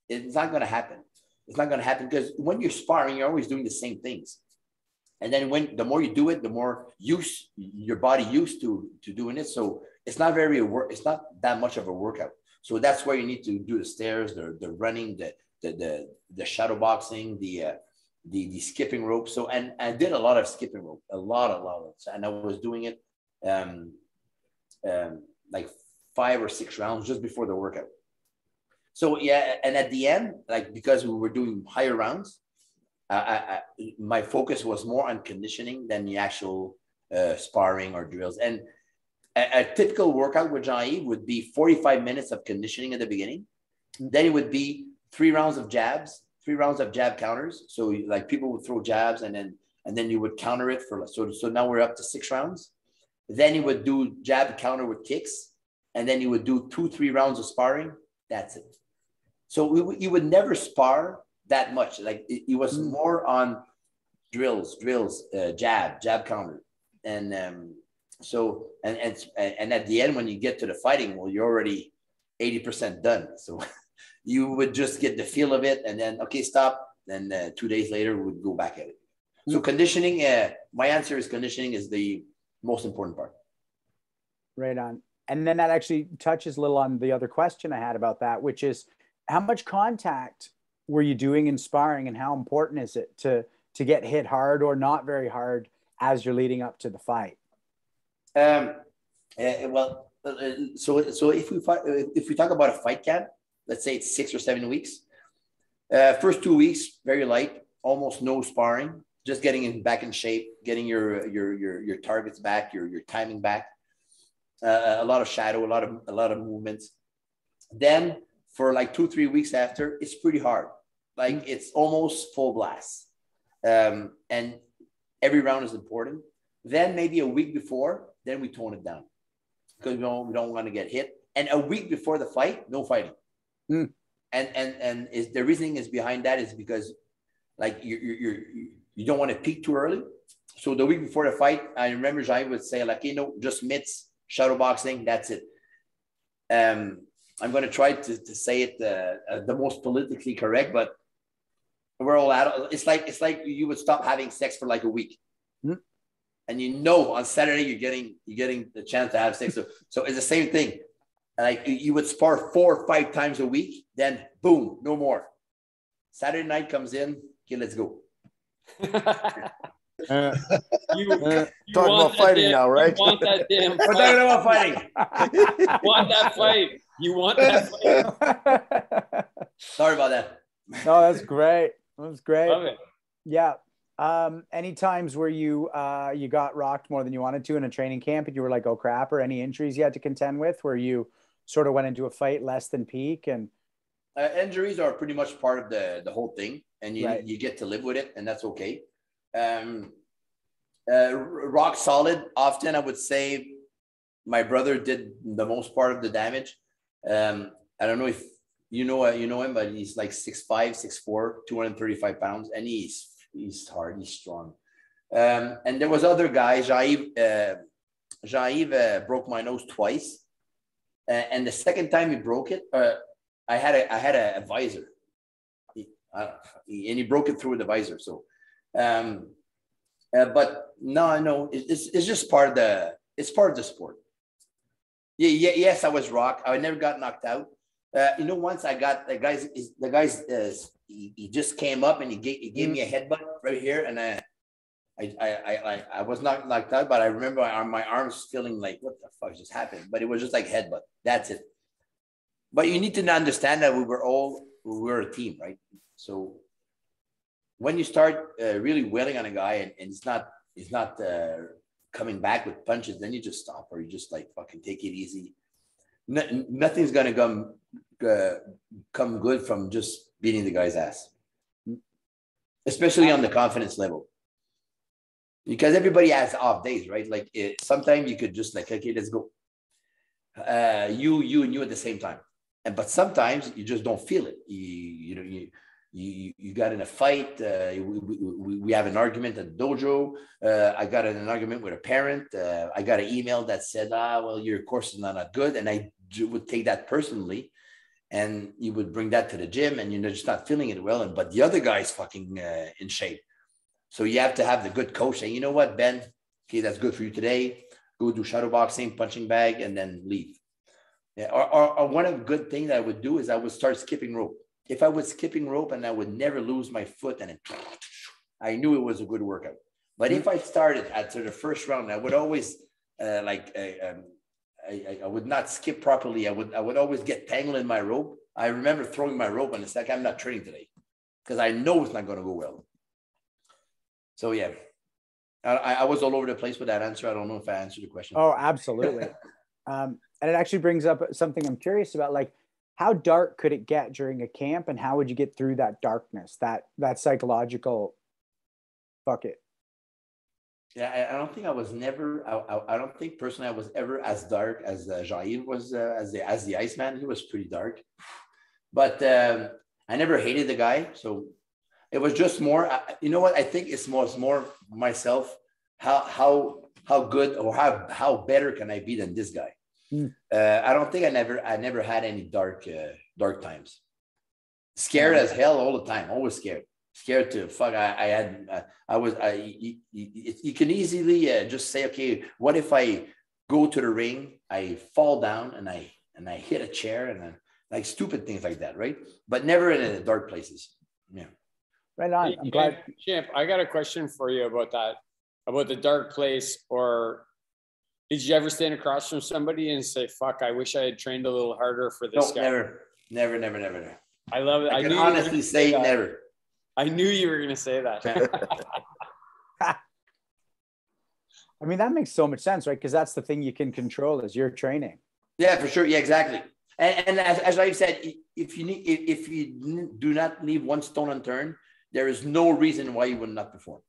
It's not going to happen. It's not going to happen, because when you're sparring, you're always doing the same things. And then the more you do it, the more your body used to doing it. So it's not that much of a workout. So that's where you need to do the stairs, the running, the shadow boxing, the skipping rope. So, and I did a lot of skipping rope, a lot of it. And I was doing it like 5 or 6 rounds just before the workout. So yeah, and at the end, like, because we were doing higher rounds, my focus was more on conditioning than the actual sparring or drills. And a typical workout with Jean-Yves would be 45 minutes of conditioning at the beginning. Then it would be 3 rounds of jabs, 3 rounds of jab counters. So like people would throw jabs, and then you would counter it so now we're up to 6 rounds. Then you would do jab counter with kicks, and then you would do 2-3 rounds of sparring. That's it. So you would never spar that much. Like it was more on drills, jab counter. And so at the end, when you get to the fighting, well, you're already 80% done. So you would just get the feel of it, and then, okay, stop. Then 2 days later, we would go back at it. So conditioning, my answer is conditioning is the most important part.
Right on. And then that actually touches a little on the other question I had about that, which is how much contact were you doing in sparring, and how important is it to get hit hard or not very hard as you're leading up to the fight?
So if we talk about a fight camp, let's say it's 6 or 7 weeks. First 2 weeks, very light, almost no sparring, just getting back in shape, getting your targets back, your timing back. A lot of shadow, a lot of movements. Then for like 2-3 weeks after, it's pretty hard. Like it's almost full blast. And every round is important. Then maybe a week before, then we tone it down because we don't want to get hit. And a week before the fight, no fighting. And the reasoning is behind that is because like you don't want to peak too early. So the week before the fight, I remember Jai would say like, just mitts, shadow boxing, that's it. I'm going to try to say it the most politically correct, but we're all adults. It's like you would stop having sex for like a week. And on Saturday you're getting the chance to have sex. So it's the same thing. Like you would spar 4 or 5 times a week, then boom, no more. Saturday night comes in, okay, let's go.
You
talking about fighting now, right?
You want that damn fight.
We're talking about fighting.
You want that fight. You want that fight.
Sorry about that.
No, that's great. That's great.
Love it.
Yeah. Any times where you got rocked more than you wanted to in a training camp and you were like, oh crap, or any injuries you had to contend with where you sort of went into a fight less than peak? And
injuries are pretty much part of the whole thing, and you get to live with it, and that's okay. Rock solid. Often I would say my brother did the most part of the damage. I don't know if you know him, but he's like 6'5", 6'4", 235 pounds, and he's hard, he's strong. And there was other guys. Jaiv broke my nose twice, and the second time he broke it, I had a visor, and he broke it through the visor. So, but no, it's just part of the sport. Yes, I was rocked. I never got knocked out. Once I got the guys. He just came up and he gave me a headbutt right here, and I was not knocked out, but I remember my arms feeling like, what the fuck just happened? But it was just like headbutt. That's it. But you need to understand that we were a team, right? So when you start really wailing on a guy and he's not coming back with punches, then you just stop, or you just like fucking take it easy. Nothing's gonna come good from just beating the guy's ass, especially on the confidence level, because everybody has off days, right? Like sometimes you could just like, okay, let's go. You at the same time, but sometimes you just don't feel it. You got in a fight. We have an argument at the dojo. I got in an argument with a parent. I got an email that said, well, your course is not good, and I would take that personally. And you would bring that to the gym, and you're just not feeling it well. But the other guy's fucking in shape. So you have to have the good coach say, you know what, Ben, okay, that's good for you today. Go do shadow boxing, punching bag, and then leave. Yeah. Or one of the good things that I would do is I would start skipping rope. If I was skipping rope and I would never lose my foot, and I knew it was a good workout. But if I started after the first round, I would always I would not skip properly. I would always get tangled in my rope. I remember throwing my rope and it's like, I'm not training today because I know it's not going to go well. So yeah, I was all over the place with that answer. I don't know if I answered the question.
Oh, absolutely. And it actually brings up something I'm curious about, like how dark could it get during a camp, and how would you get through that darkness, that psychological bucket?
Yeah, I don't think I was never. I don't think personally I was ever as dark as Jair was, as the Iceman. He was pretty dark, but I never hated the guy. So it was just more. You know what? I think it's more myself. How good or how better can I be than this guy? I don't think I never had any dark times. Scared as hell all the time. Always scared to fuck. You can easily just say, okay, what if I go to the ring, I fall down and I hit a chair and then like stupid things like that, right? But never in the dark places. Yeah.
Right on.
Hey,
I'm glad.
Champ, I got a question for you about that, about the dark place. Or did you ever stand across from somebody and say, fuck, I wish I had trained a little harder for this guy?
Never.
I love it.
I can honestly say never.
I knew you were going to say that.
I mean, that makes so much sense, right? Because that's the thing you can control is your training.
Yeah, for sure. Yeah, exactly. And as I've said, if you do not leave one stone unturned, there is no reason why you would not perform.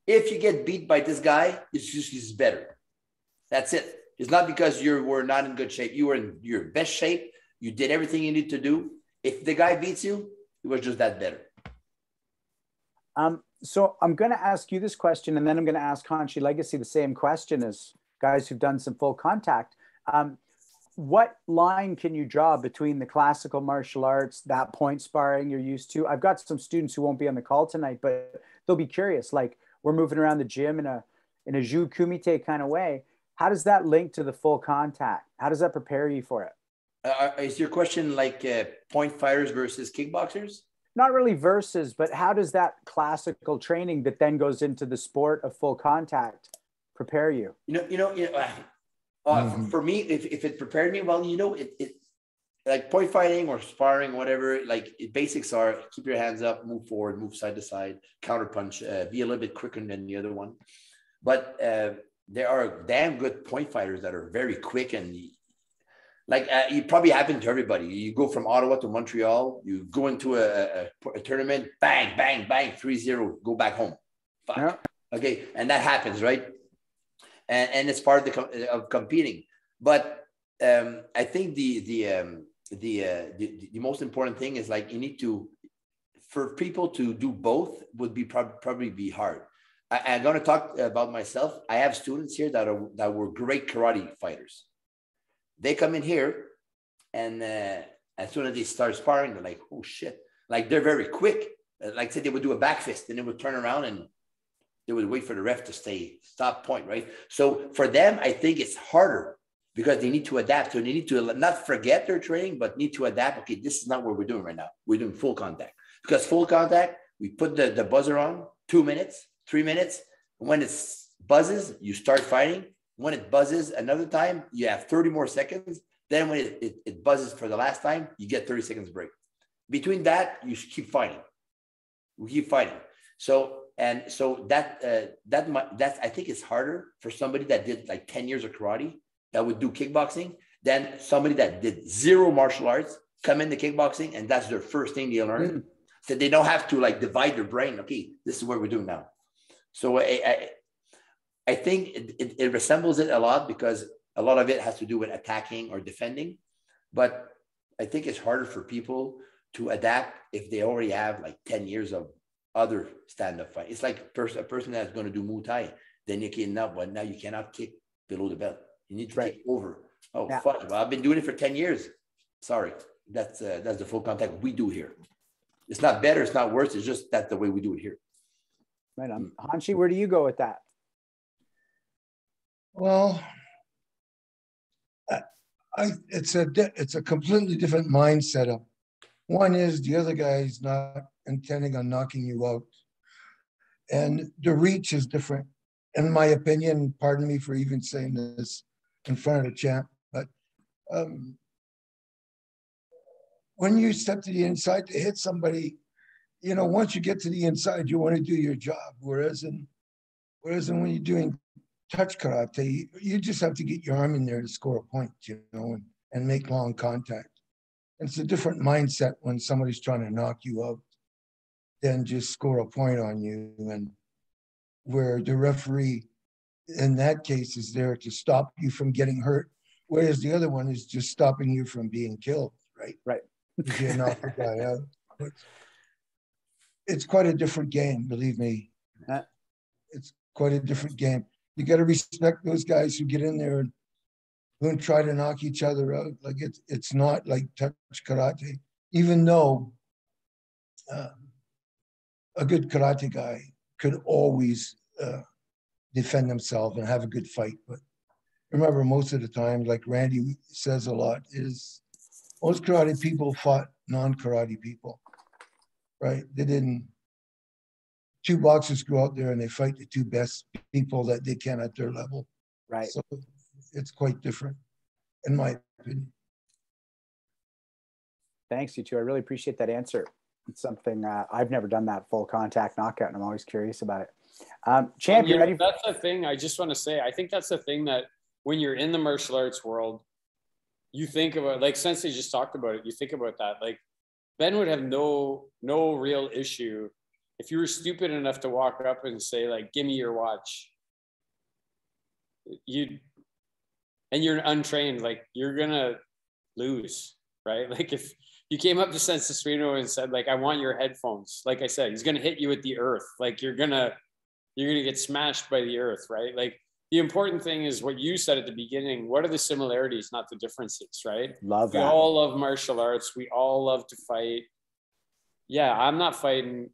If you get beat by this guy, it's just he's better. That's it. It's not because you were not in good shape. You were in your best shape. You did everything you need to do. If the guy beats you, it was just that better.
So I'm going to ask you this question, and then I'm going to ask Hanshi Legacy the same question as guys who've done some full contact. What line can you draw between the classical martial arts, that point sparring you're used to? I've got some students who won't be on the call tonight, but they'll be curious. Like, we're moving around the gym in a Jiu Kumite kind of way. How does that link to the full contact? How does that prepare you for it?
Is your question like point fighters versus kickboxers?
Not really versus, but how does that classical training that then goes into the sport of full contact prepare you?
For me, if it prepared me, well, it like point fighting or sparring, whatever, like basics are keep your hands up, move forward, move side to side, counter punch, be a little bit quicker than the other one. But there are damn good point fighters that are very quick and it probably happened to everybody. You go from Ottawa to Montreal, you go into a tournament, bang, bang, bang, 3-0, go back home. Fuck. Yeah. Okay, and that happens, right? And it's part of competing. But I think the most important thing is like you need to, for people to do both would be probably be hard. I'm going to talk about myself. I have students here that were great karate fighters. They come in here and as soon as they start sparring, they're like, oh shit. Like they're very quick. Like I said, they would do a back fist and they would turn around and they would wait for the ref to stop point, right? So for them, I think it's harder because they need to adapt. So they need to not forget their training, but need to adapt. Okay, this is not what we're doing right now. We're doing full contact. Because full contact, we put the buzzer on, 2 minutes, 3 minutes. When it buzzes, you start fighting. When it buzzes another time, you have 30 more seconds. Then when it buzzes for the last time, you get 30 seconds break. Between that, you keep fighting. We keep fighting. So that I think it's harder for somebody that did like 10 years of karate that would do kickboxing than somebody that did 0 martial arts, come into kickboxing, and that's their first thing they learn. So they don't have to like divide their brain. Okay, this is what we're doing now. So I think it resembles it a lot because a lot of it has to do with attacking or defending. But I think it's harder for people to adapt if they already have like 10 years of other stand-up fight. It's like a person that's going to do Muay Thai. Then you can now you cannot kick below the belt. You need to kick over. Oh, yeah. Fuck. Well, I've been doing it for 10 years. Sorry. That's the full contact we do here. It's not better. It's not worse. It's just that's the way we do it here.
Right on. Hanshi, where do you go with that?
Well, it's a completely different mind setup. One is the other guy is not intending on knocking you out. And the reach is different. In my opinion, pardon me for even saying this in front of the champ, but when you step to the inside to hit somebody, once you get to the inside, you want to do your job. Whereas when you're doing touch karate, you just have to get your arm in there to score a point, and make long contact. And it's a different mindset when somebody's trying to knock you out than just score a point on you, and where the referee in that case is there to stop you from getting hurt, whereas the other one is just stopping you from being killed, right?
Right.
If you knock the guy out. It's quite a different game, believe me. It's quite a different game. You got to respect those guys who get in there and who try to knock each other out. Like it's not like touch karate, even though a good karate guy could always defend himself and have a good fight. But remember most of the time, like Randy says a lot, is most karate people fought non-karate people, right? They didn't, two boxers go out there and they fight the two best people that they can at their level.
Right.
So it's quite different, in my opinion.
Thanks, you two. I really appreciate that answer. It's something I've never done, that full contact knockout, and I'm always curious about it. Champ, you ready?
That's the thing. I just want to say, I think that's the thing that when you're in the martial arts world, you think about, like Sensei just talked about it. You think about that. Like Ben would have no real issue if you were stupid enough to walk up and say, like, give me your watch. And you're untrained, like, you're gonna lose, right? Like if you came up to Sensei Suino and said, like, I want your headphones, like I said, he's gonna hit you with the earth. Like you're gonna get smashed by the earth, right? Like the important thing is what you said at the beginning. What are the similarities, not the differences, right?
Love that.
We all love martial arts. We all love to fight. Yeah, I'm not fighting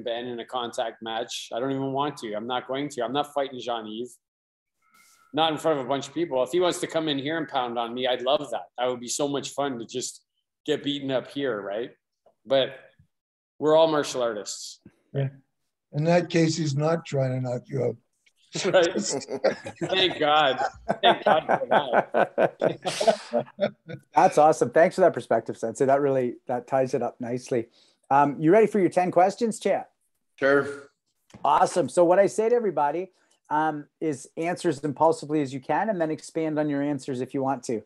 Ben in a contact match. I don't even want to. I'm not going to. I'm not fighting Jean-Yves. Not in front of a bunch of people. If he wants to come in here and pound on me, I'd love that. That would be so much fun to just get beaten up here, right? But we're all martial artists.
Yeah. In that case, he's not trying to knock you out.
Right. Thank God. Thank God for that.
That's awesome. Thanks for that perspective, Sensei. That ties it up nicely. You ready for your 10 questions, Champ?
Sure.
Awesome. So what I say to everybody is answer as impulsively as you can, and then expand on your answers if you want to.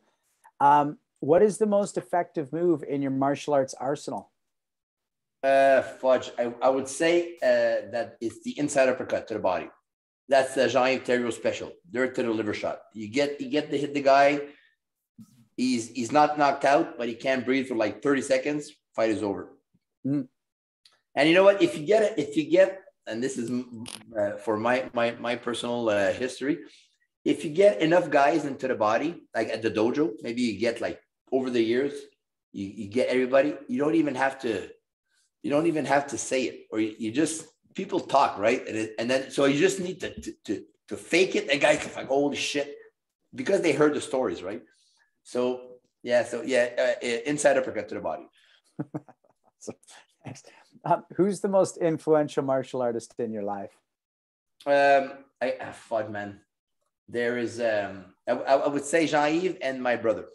What is the most effective move in your martial arts arsenal?
Fudge. I would say that it's the inside uppercut to the body. That's the Jean-Yves Theriot special. Dirt to the liver shot. You get to hit the guy. He's not knocked out, but he can't breathe for like 30 seconds. Fight is over.
Mm.
And you know what? If you get, and this is for my personal history, if you get enough guys into the body, like at the dojo, maybe you get like over the years, you get everybody. You don't even have to say it, or you just, people talk, right? And then so you just need to fake it. And guys like, holy shit, because they heard the stories, right? So inside uppercut to the body.
So, thanks. Who's the most influential martial artist in your life?
Fuck, man. There is I would say Jean-Yves and my brother.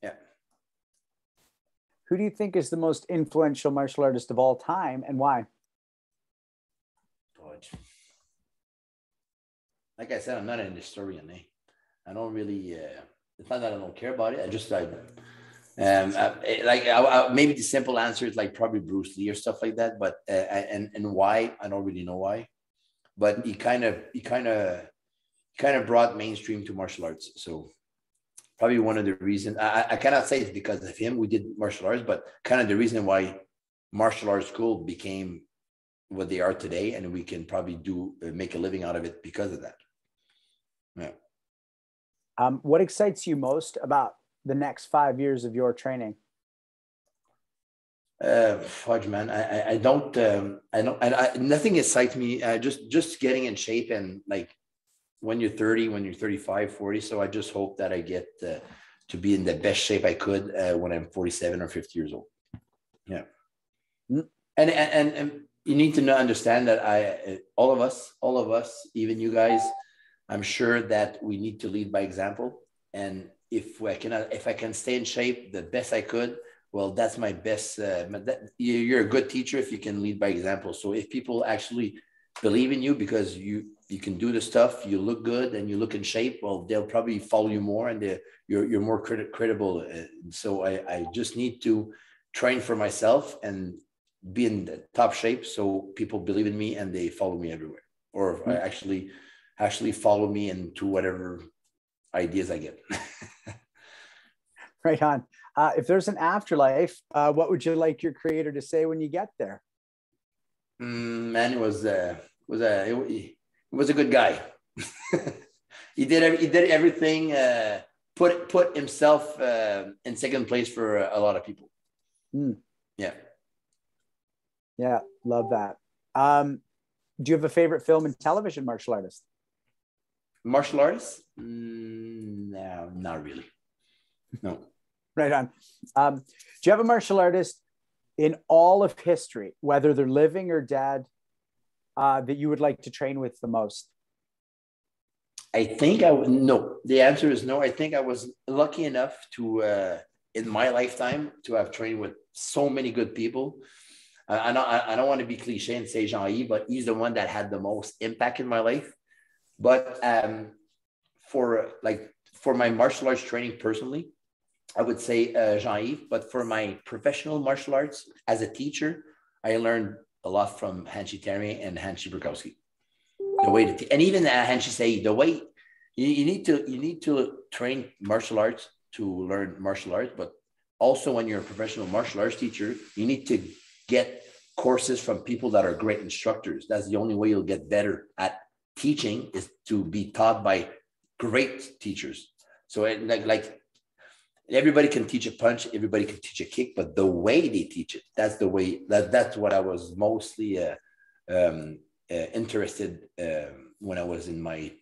Yeah.
Who do you think is the most influential martial artist of all time, and why?
Like I said, I'm not an historian. I don't really. It's not that I don't care about it. I just maybe the simple answer is like probably Bruce Lee or stuff like that. But and why, I don't really know why. But he kind of brought mainstream to martial arts. So probably one of the reasons, I cannot say it's because of him we did martial arts, but kind of the reason why martial arts school became what they are today, and we can probably make a living out of it because of that. Yeah.
What excites you most about the next 5 years of your training?
Fudge, man. I don't, nothing excites me. Just getting in shape, and like when you're 30, when you're 35, 40. So I just hope that I get to be in the best shape I could when I'm 47 or 50 years old. Yeah. Mm. And you need to understand that all of us, even you guys, I'm sure that we need to lead by example. And if I can stay in shape the best I could, well, that's my best. You're a good teacher if you can lead by example. So if people actually believe in you because you can do the stuff, you look good and you look in shape, well, they'll probably follow you more, and you're more credible. So I just need to train for myself and be in the top shape so people believe in me and they follow me everywhere, or actually follow me into whatever ideas I get.
Right on. If there's an afterlife, what would you like your creator to say when you get there?
Man, it was a good guy. he did everything. Put himself in second place for a lot of people.
Mm.
Yeah.
Yeah, love that. Do you have a favorite film and television martial artist?
Martial artists? No, not really. No.
Right on. Do you have a martial artist in all of history, whether they're living or dead, that you would like to train with the most?
I think I would. No, the answer is no. I think I was lucky enough to, in my lifetime, to have trained with so many good people. I don't want to be cliche and say Jean-Yves, but he's the one that had the most impact in my life. But for my martial arts training personally, I would say Jean-Yves. But for my professional martial arts as a teacher, I learned a lot from Hanshi Therien and Hanshi Burkowski. The way and even Hanshi say the way you need to train martial arts to learn martial arts, but also when you're a professional martial arts teacher, you need to get courses from people that are great instructors. That's the only way you'll get better at teaching, is to be taught by great teachers. So like everybody can teach a punch, everybody can teach a kick, but the way they teach it, that's what I was mostly interested when I was in my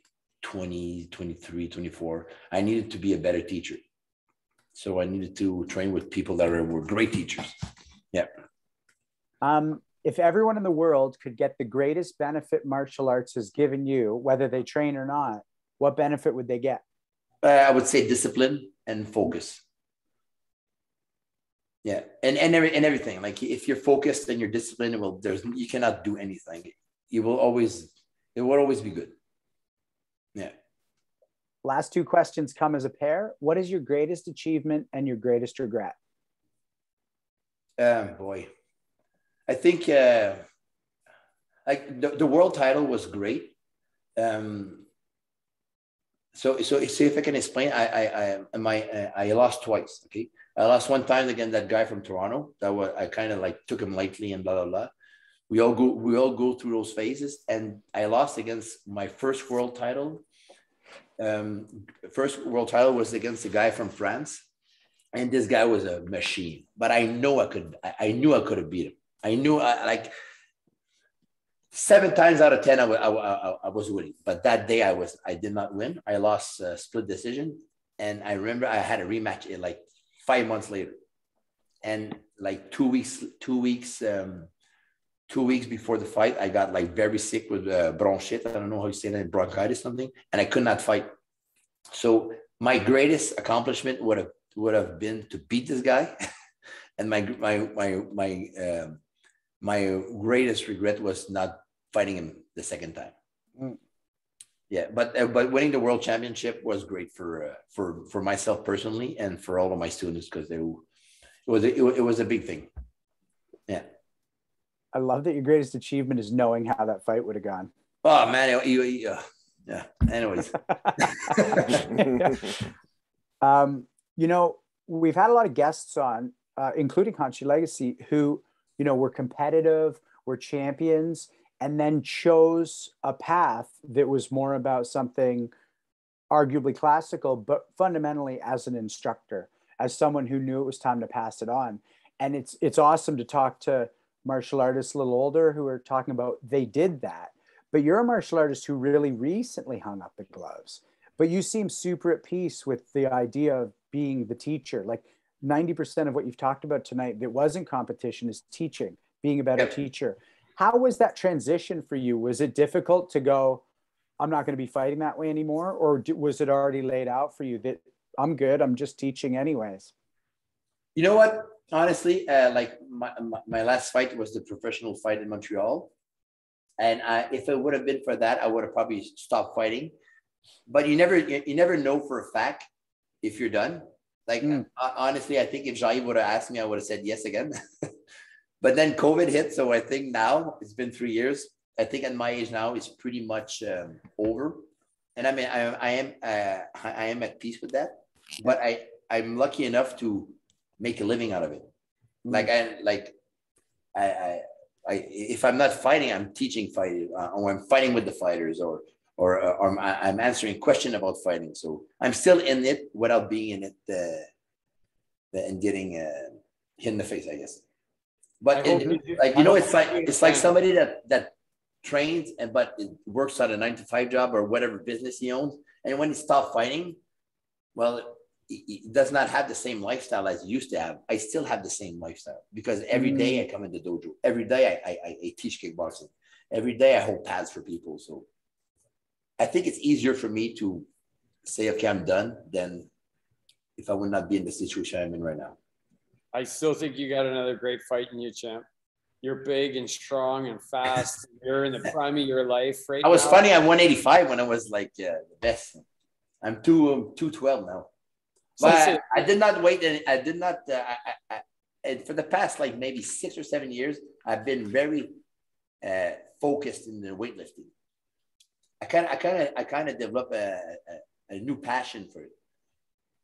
20, 23, 24. I needed to be a better teacher. So I needed to train with people that were great teachers. Yeah.
If everyone in the world could get the greatest benefit martial arts has given you, whether they train or not, what benefit would they get?
I would say discipline and focus. Yeah, and everything. Like if you're focused and you're disciplined, you cannot do anything. It will always be good. Yeah.
Last two questions come as a pair. What is your greatest achievement and your greatest regret?
Boy, I think like the world title was great. So if I can explain, I lost twice. Okay, I lost one time against that guy from Toronto. I kind of like took him lightly and blah blah blah. We all go through those phases, and I lost against my first world title. First world title was against a guy from France, and this guy was a machine. But I knew I could have beat him. I knew like 7 times out of 10 I was winning. But that day I did not win. I lost a split decision, and I remember I had a rematch like 5 months later, and like 2 weeks before the fight, I got like very sick with bronchitis. I don't know how you say that, bronchitis something, and I could not fight. So my greatest accomplishment would have been to beat this guy, and my greatest regret was not fighting him the second time. Yeah, but winning the world championship was great for myself personally and for all of my students, because it was a big thing. Yeah.
I love that your greatest achievement is knowing how that fight would have gone.
Oh man, yeah. Anyways,
you know, we've had a lot of guests on, including Hanshi Legacy, who were competitive, were champions, and then chose a path that was more about something arguably classical, but fundamentally as an instructor, as someone who knew it was time to pass it on. And it's awesome to talk to martial artists a little older who are talking about they did that. But you're a martial artist who really recently hung up the gloves. But you seem super at peace with the idea of being the teacher. Like 90% of what you've talked about tonight that wasn't competition is teaching, being a better teacher. How was that transition for you? Was it difficult to go, I'm not going to be fighting that way anymore? Or was it already laid out for you that I'm good, I'm just teaching anyways?
You know what? Honestly, like my last fight was the professional fight in Montreal. And if it would have been for that, I would have probably stopped fighting. But you never know for a fact if you're done. Like, honestly, I think if Jean-Yves would have asked me, I would have said yes again. But then COVID hit. So I think now it's been 3 years. I think at my age now, it's pretty much over. And I mean, I am at peace with that. But I'm lucky enough to make a living out of it. If I'm not fighting, I'm teaching fighting, or I'm fighting with the fighters, or I'm answering questions about fighting. So I'm still in it without being in it and getting hit in the face, I guess. But it's like somebody that trains, but it works at a 9-to-5 job or whatever business he owns. And when he stopped fighting, well, he does not have the same lifestyle as he used to have. I still have the same lifestyle because every day I come in the dojo. Every day I teach kickboxing. Every day I hold pads for people. So I think it's easier for me to say, okay, I'm done, than if I would not be in the situation I'm in right now.
I still think you got another great fight in you, champ. You're big and strong and fast. You're in the prime of your life right now.
I was funny. I'm 185 when I was like the best. I'm 212 now. But I did not wait. And I did not. For the past like maybe 6 or 7 years, I've been very focused in the weightlifting. I kind of developed a new passion for it.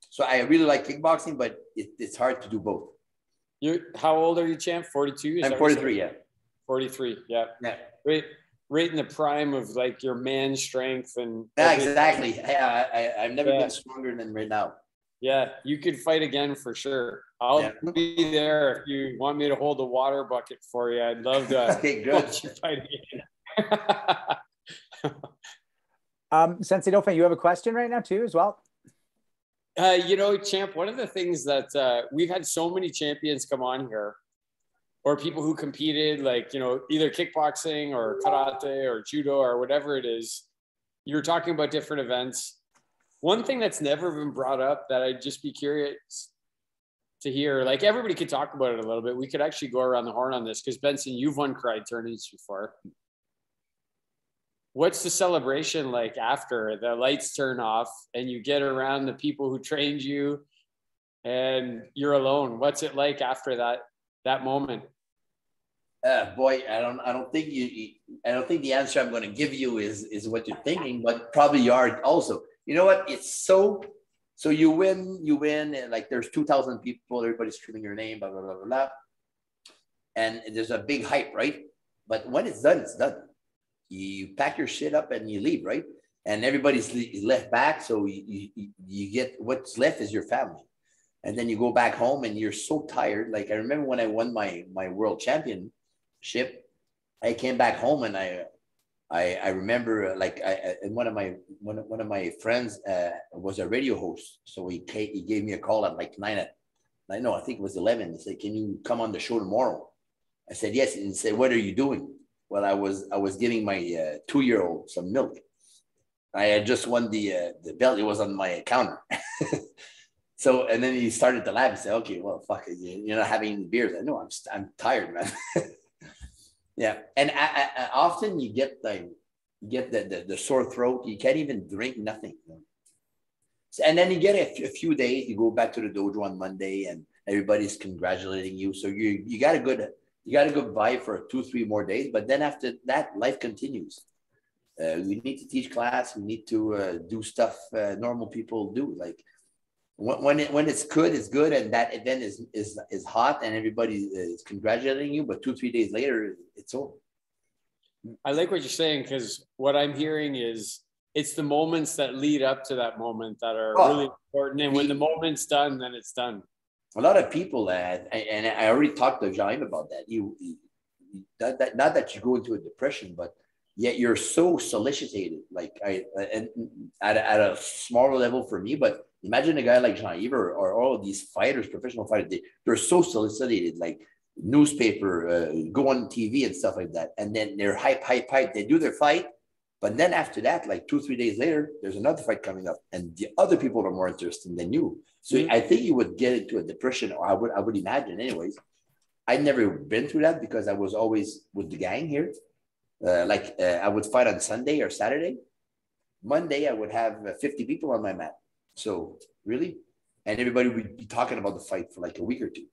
So I really like kickboxing, but it's hard to do both.
How old are you, champ? 42?
I'm 43, yeah.
43, yeah.
Yeah.
Right in the prime of like your man strength and
yeah, exactly. I've never been stronger than right now.
Yeah, you could fight again for sure. I'll be there if you want me to hold a water bucket for you. I'd love to.
Okay, good.
Watch you fight again.
Sensei Dauphin, you have a question right now too, as well.
Champ, one of the things that we've had so many champions come on here, or people who competed, like, either kickboxing or karate or judo or whatever it is. You were talking about different events. One thing that's never been brought up that I'd just be curious to hear, like everybody could talk about it a little bit. We could actually go around the horn on this because Benson, you've won karate tournaments before. What's the celebration like after the lights turn off and you get around the people who trained you and you're alone? What's it like after that moment?
Boy, I don't think the answer I'm going to give you is what you're thinking, but probably you are also. You know what? It's so you win, and like there's 2,000 people, everybody's screaming your name, blah, blah, blah, blah, blah. And there's a big hype, right? But when it's done, it's done. You pack your shit up and you leave, right? And everybody's left back. So you get what's left is your family. And then you go back home and you're so tired. Like I remember when I won my world championship, I came back home and I remember and one of my friends was a radio host. So he gave me a call at like 9 at, I think it was 11. He said, "Can you come on the show tomorrow?" I said, "Yes." And he said, "What are you doing?" Well, I was giving my 2-year-old some milk. I had just won the belt. It was on my counter. So, and then he started to laugh and say, "Okay, well, fuck it. You're not having any beers." I know, I'm tired, man. Yeah. And I often you get the sore throat. You can't even drink nothing. So, and then you get a few days, you go back to the dojo on Monday and everybody's congratulating you. So you got a good vibe for 2-3 more days. But then after that, life continues. We need to teach class. We need to do stuff normal people do. Like when it's good, and that event is hot and everybody is congratulating you. But 2-3 days later, it's over.
I like what you're saying, because what I'm hearing is it's the moments that lead up to that moment that are really important. And when the moment's done, then it's done.
A lot of people, and I already talked to Jaime about that. Not that you go into a depression, but yet you're so solicited. Like and at a smaller level for me, but imagine a guy like Jean-Yves or all of these fighters, professional fighters. They're so solicited, like newspaper, go on TV and stuff like that. And then they're hype. They do their fight. But then after that, like 2-3 days later, there's another fight coming up, and the other people are more interested than you. So I think you would get into a depression, or I would imagine, anyways. I'd never been through that because I was always with the gang here. I would fight on Sunday or Saturday. Monday, I would have 50 people on my mat. So really, and everybody would be talking about the fight for like a week or two.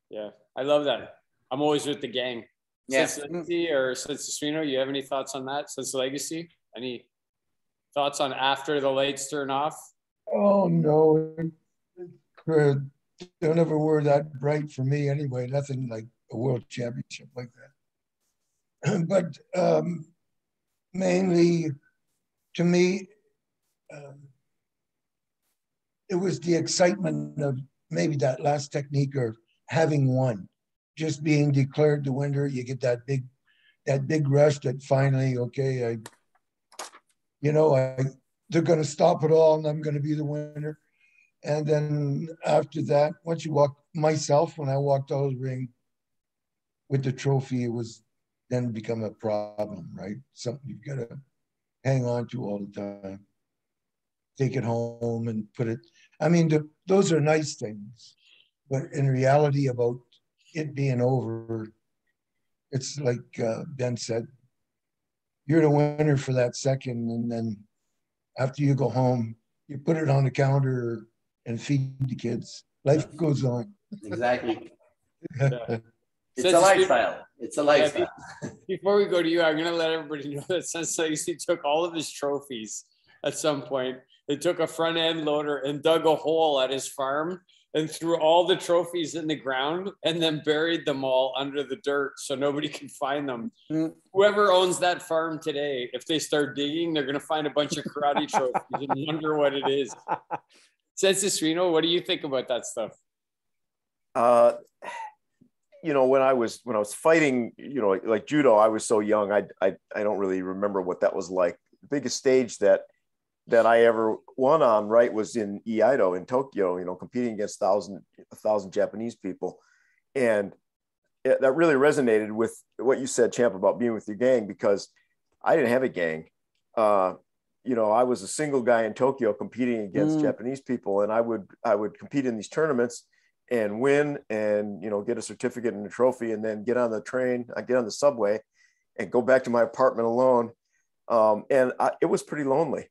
Yeah, I love that. I'm always with the gang.
Yeah.
Sensei or Sensei Suino, you have any thoughts on that? Sensei Legacy? Any thoughts on after the lights turn off?
Oh, no. Don't ever were that bright for me anyway. Nothing like a world championship like that. But mainly, to me, it was the excitement of maybe that last technique or having won. Just being declared the winner, you get that big that big rush that finally, okay, they're going to stop it all and I'm going to be the winner. And then after that, once you walk, myself, when I walked out of the ring with the trophy, it was then become a problem, right? Something you've got to hang on to all the time. Take it home and put it. I mean, those are nice things, but in reality, about it being over, it's like Ben said, you're the winner for that second, and then after you go home, you put it on the counter and feed the kids. Life goes on.
Exactly.
Yeah.
It's a lifestyle. It's a lifestyle.
Before we go to you, I'm going to let everybody know that Sensei Legacy took all of his trophies at some point. They took a front end loader and dug a hole at his farm and threw all the trophies in the ground and then buried them all under the dirt so nobody can find them. Whoever owns that farm today, if they start digging, they're going to find a bunch of karate trophies and wonder what it is. Sensei Suino, what do you think about that stuff?
When I was fighting, like judo, I was so young. I don't really remember what that was like. The biggest stage that I ever won on, right, was in Iaido in Tokyo, competing against 1,000 Japanese people. And that really resonated with what you said, Champ, about being with your gang, because I didn't have a gang. I was a single guy in Tokyo competing against Japanese people, and I would compete in these tournaments and win and, get a certificate and a trophy, and then get on the train, I get on the subway and go back to my apartment alone. It was pretty lonely.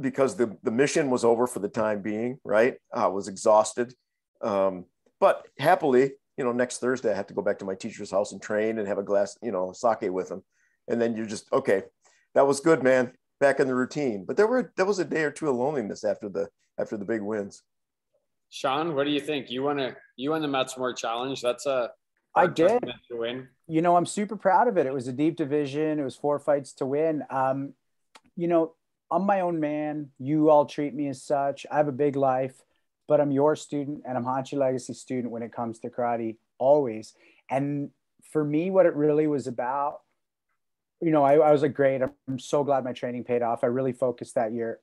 Because the mission was over for the time being, right? I was exhausted. But happily, next Thursday I had to go back to my teacher's house and train and have a glass, sake with him. And then you're just, okay, that was good, man. Back in the routine. But there was a day or two of loneliness after the big wins.
Sean, what do you think? You won the Matsumura Challenge. That's
I did.
To win.
I'm super proud of it. It was a deep division. It was 4 fights to win. I'm my own man. You all treat me as such. I have a big life, but I'm your student and I'm Hanshi Legacy student when it comes to karate, always. And for me, what it really was about, I was like, great. I'm so glad my training paid off. I really focused that year.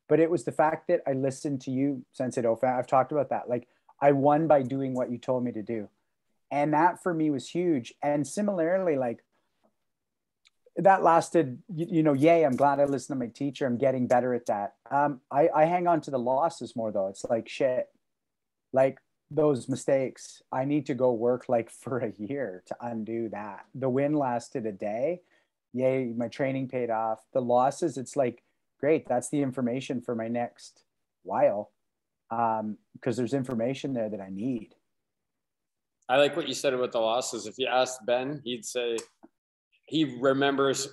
But it was the fact that I listened to you, Sensei Dauphin. I've talked about that. Like, I won by doing what you told me to do. And that for me was huge. And similarly, like, that lasted, yay, I'm glad I listened to my teacher. I'm getting better at that. I hang on to the losses more though. It's like, shit, like those mistakes, I need to go work like for a year to undo that. The win lasted a day. Yay, my training paid off. The losses, it's like, great, that's the information for my next while. Because there's information there that I need.
I like what you said about the losses. If you asked Ben, he'd say he remembers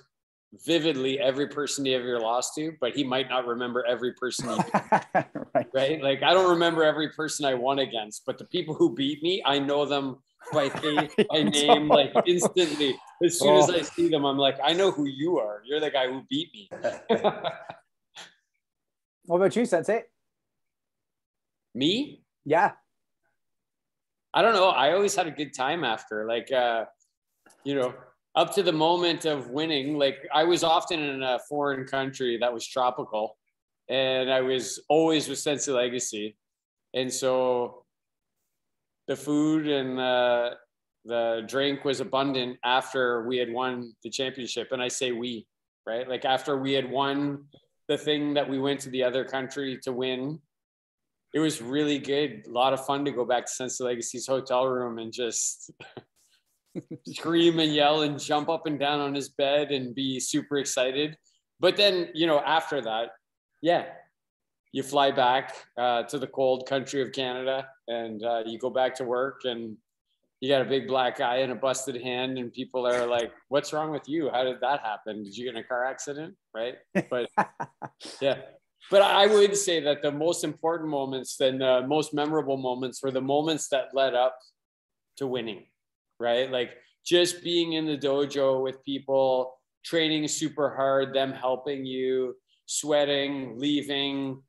vividly every person he ever lost to, but he might not remember every person he beat. Right? Like, I don't remember every person I won against, but the people who beat me, I know them by face, by name, like instantly. As soon as I see them, I'm like, I know who you are. You're the guy who beat me.
What about you, Sensei?
Me?
Yeah.
I don't know. I always had a good time after, like, up to the moment of winning. Like, I was often in a foreign country that was tropical, and I was always with Sensei Legacy. And so the food and the drink was abundant after we had won the championship. And I say we, right? Like, after we had won the thing that we went to the other country to win, it was really good. A lot of fun to go back to Sensei Legacy's hotel room and just scream and yell and jump up and down on his bed and be super excited. But then, after that, you fly back to the cold country of Canada, and you go back to work, and you got a big black eye and a busted hand, and people are like, what's wrong with you? How did that happen? Did you get in a car accident? Right. But yeah. But I would say that the most important moments and the most memorable moments were the moments that led up to winning, right? Like, just being in the dojo with people, training super hard, them helping you, sweating, leaving,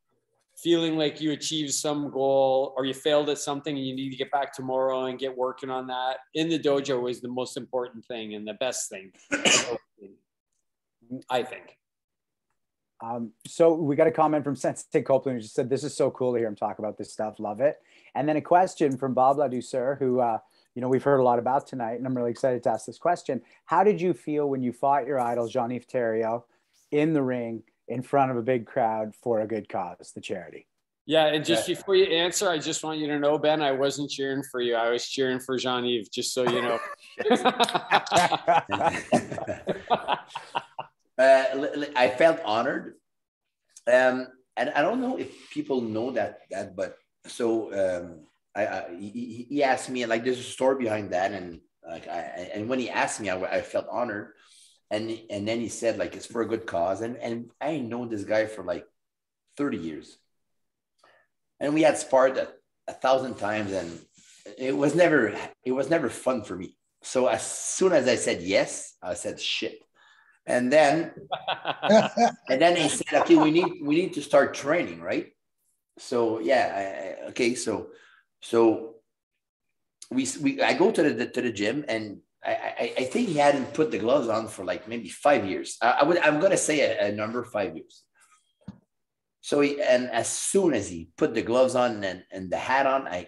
feeling like you achieved some goal or you failed at something and you need to get back tomorrow and get working on that in the dojo is the most important thing and the best thing, I think.
So we got a comment from Sensei Copeland who just said, this is so cool to hear him talk about this stuff. Love it. And then a question from Bob Ladouceur, who, you know, we've heard a lot about tonight, and I'm really excited to ask this question. How did you feel when you fought your idol, Jean-Yves Theriot, in the ring in front of a big crowd for a good cause, the charity?
Yeah, and just before you answer, I just want you to know, Ben, I wasn't cheering for you. I was cheering for Jean-Yves, just so you know.
I felt honored. And I don't know if people know that, but so he asked me, like, there's a story behind that. And like, and when he asked me, I felt honored. And then he said, like, it's for a good cause. And I know this guy for like 30 years. And we had sparred 1,000 times, and it was never fun for me. So as soon as I said yes, I said shit. And then he said, okay, we need to start training, right? So yeah, okay. So I go to the gym, and I think he hadn't put the gloves on for like maybe 5 years. I'm gonna say a number, 5 years. So and as soon as he put the gloves on and the hat on, I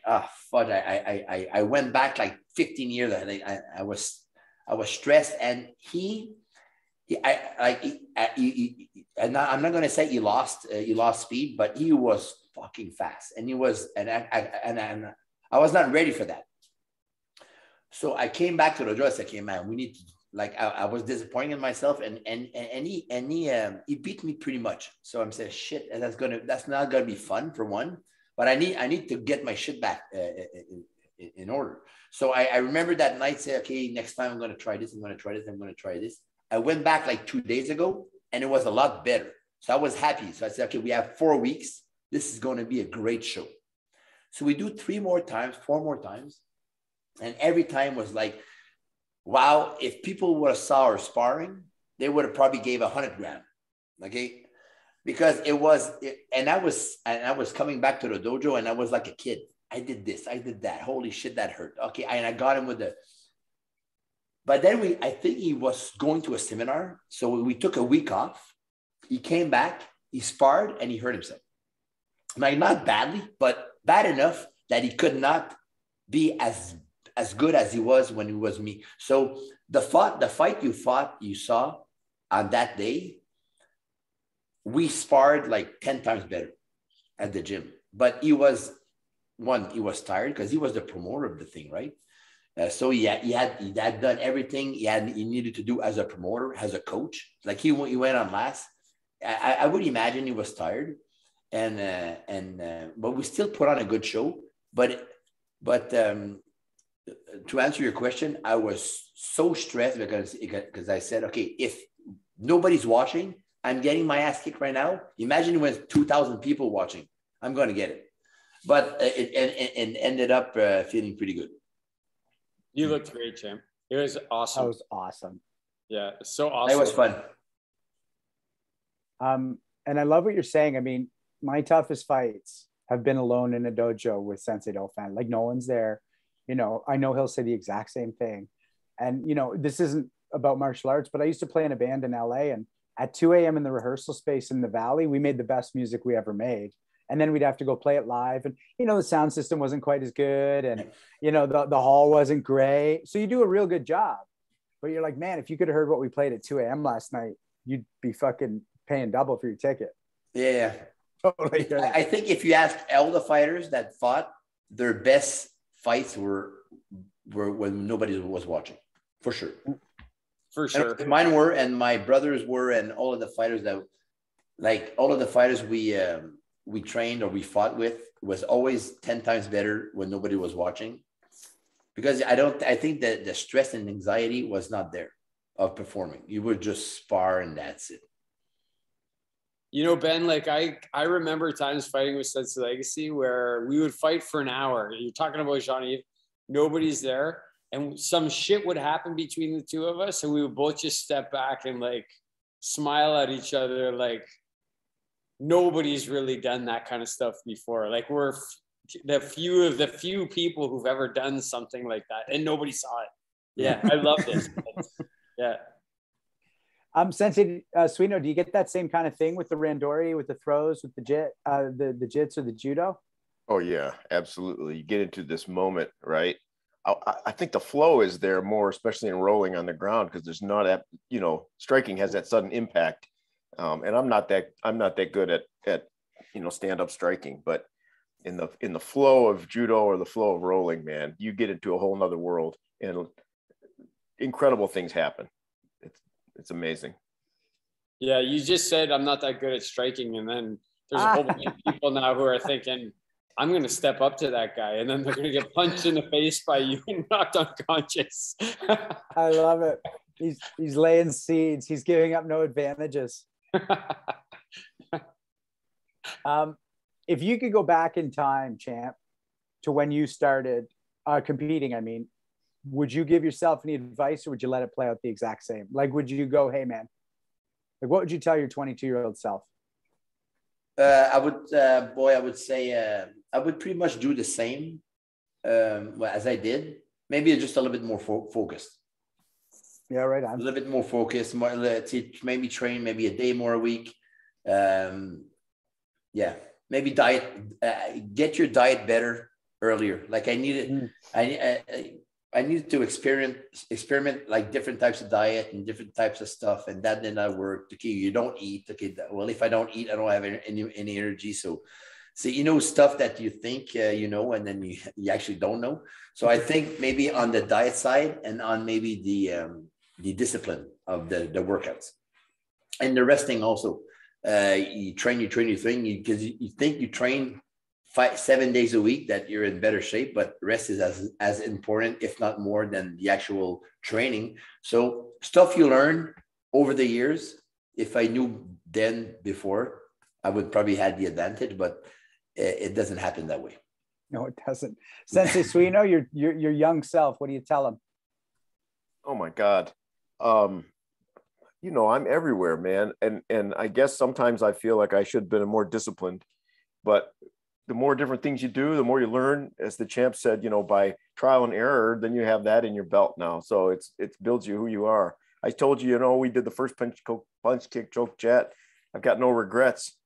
went back like 15 years. I was stressed, and I'm not gonna say he lost speed, but he was fucking fast, and he was, and I was not ready for that. So I came back to the dojo. I said, "Okay, man, we need to." Like I was disappointed in myself, and he beat me pretty much. So I'm saying, "Shit, and that's not gonna be fun for one." But I need to get my shit back in order. So I remember that night, say, "Okay, next time I'm gonna try this. I'm gonna try this. I'm gonna try this." I went back like 2 days ago, and it was a lot better. So I was happy. So I said, "Okay, we have 4 weeks. This is going to be a great show." So we do 3 more times, 4 more times. And every time was like, wow, if people would have saw our sparring, they would have probably gave 100 grand. Okay. Because I was coming back to the dojo, and I was like a kid. I did this, I did that. Holy shit, that hurt. Okay. And I got him but then I think he was going to a seminar. So we took a week off. He came back, he sparred, and he hurt himself. Like, not badly, but bad enough that he could not be as good as he was when he was me. So the fight you saw on that day, we sparred like 10 times better at the gym. But he was tired because he was the promoter of the thing, right? So he had done everything he needed to do as a promoter, as a coach. Like he went on last. I would imagine he was tired, but we still put on a good show. But to answer your question, I was so stressed because I said, okay, if nobody's watching, I'm getting my ass kicked right now. Imagine when 2,000 people watching, I'm going to get it. But it ended up feeling pretty good.
You looked great, champ. It was awesome.
That was awesome.
Yeah, so awesome.
It was fun.
And I love what you're saying. I mean, my toughest fights have been alone in a dojo with Sensei Dauphin. Like, no one's there. You know, I know he'll say the exact same thing. And, you know, this isn't about martial arts, but I used to play in a band in LA, and at 2 a.m. in the rehearsal space in the Valley, we made the best music we ever made. And then we'd have to go play it live. And, you know, the sound system wasn't quite as good. And, you know, the hall wasn't great. So you do a real good job. But you're like, man, if you could have heard what we played at 2 a.m. last night, you'd be fucking paying double for your ticket.
Yeah.
Totally.
I think if you ask all the fighters that fought, their best fights were when nobody was watching, for sure.
For sure.
And mine were, and my brothers were, and all of the fighters we trained or we fought with was always 10 times better when nobody was watching, because I think that the stress and anxiety was not there of performing. You would just spar and that's it.
You know, Ben, like I remember times fighting with Sensei Legacy where we would fight for an hour. You're talking about Jean-Yves, nobody's there. And some shit would happen between the two of us. And we would both just step back and like smile at each other. Like, nobody's really done that kind of stuff before. Like we're the few people who've ever done something like that, and nobody saw it. Yeah, I love this. Yeah.
Sensei Suino, do you get that same kind of thing with the randori, with the throws, with the jits or the judo?
Oh yeah, absolutely. You get into this moment, right? I think the flow is there more, especially in rolling on the ground, because there's not that, striking has that sudden impact. And I'm not that good at stand up striking, but in the flow of judo or the flow of rolling, man, you get into a whole nother world and incredible things happen. It's amazing.
Yeah, you just said I'm not that good at striking, and then there's a whole bunch of people now who are thinking I'm going to step up to that guy, and then they're going to get punched in the face by you and knocked unconscious.
I love it. He's laying seeds. He's giving up no advantages. If you could go back in time, champ, to when you started competing, I mean, would you give yourself any advice, or would you let it play out the exact same? Like, would you go, hey, man, like, what would you tell your 22-year-old self?
I would say I would pretty much do the same as I did. Maybe just a little bit more focused.
Yeah, right on.
A little bit more focused, more, maybe train maybe a day more a week. Yeah, maybe get your diet better earlier. Like I needed, I needed to experiment like different types of diet and different types of stuff, and that did not work. Okay, you don't eat. Okay, well, if I don't eat, I don't have any energy. So stuff that you think and then you actually don't know. So I think maybe on the diet side and on maybe the discipline of the workouts and the resting also. You train your thing because you think you train 7 days a week that you're in better shape, but rest is as important, if not more, than the actual training. So stuff you learn over the years. If I knew then before, I would probably had the advantage, but it doesn't happen that way.
No, it doesn't. Sensei Suino, your young self, what do you tell him?
Oh my God. I'm everywhere, man. And I guess sometimes I feel like I should have been more disciplined, but the more different things you do, the more you learn, as the champ said, by trial and error, then you have that in your belt now. So it builds you who you are. I told you, we did the first punch, kick, choke, chat. I've got no regrets.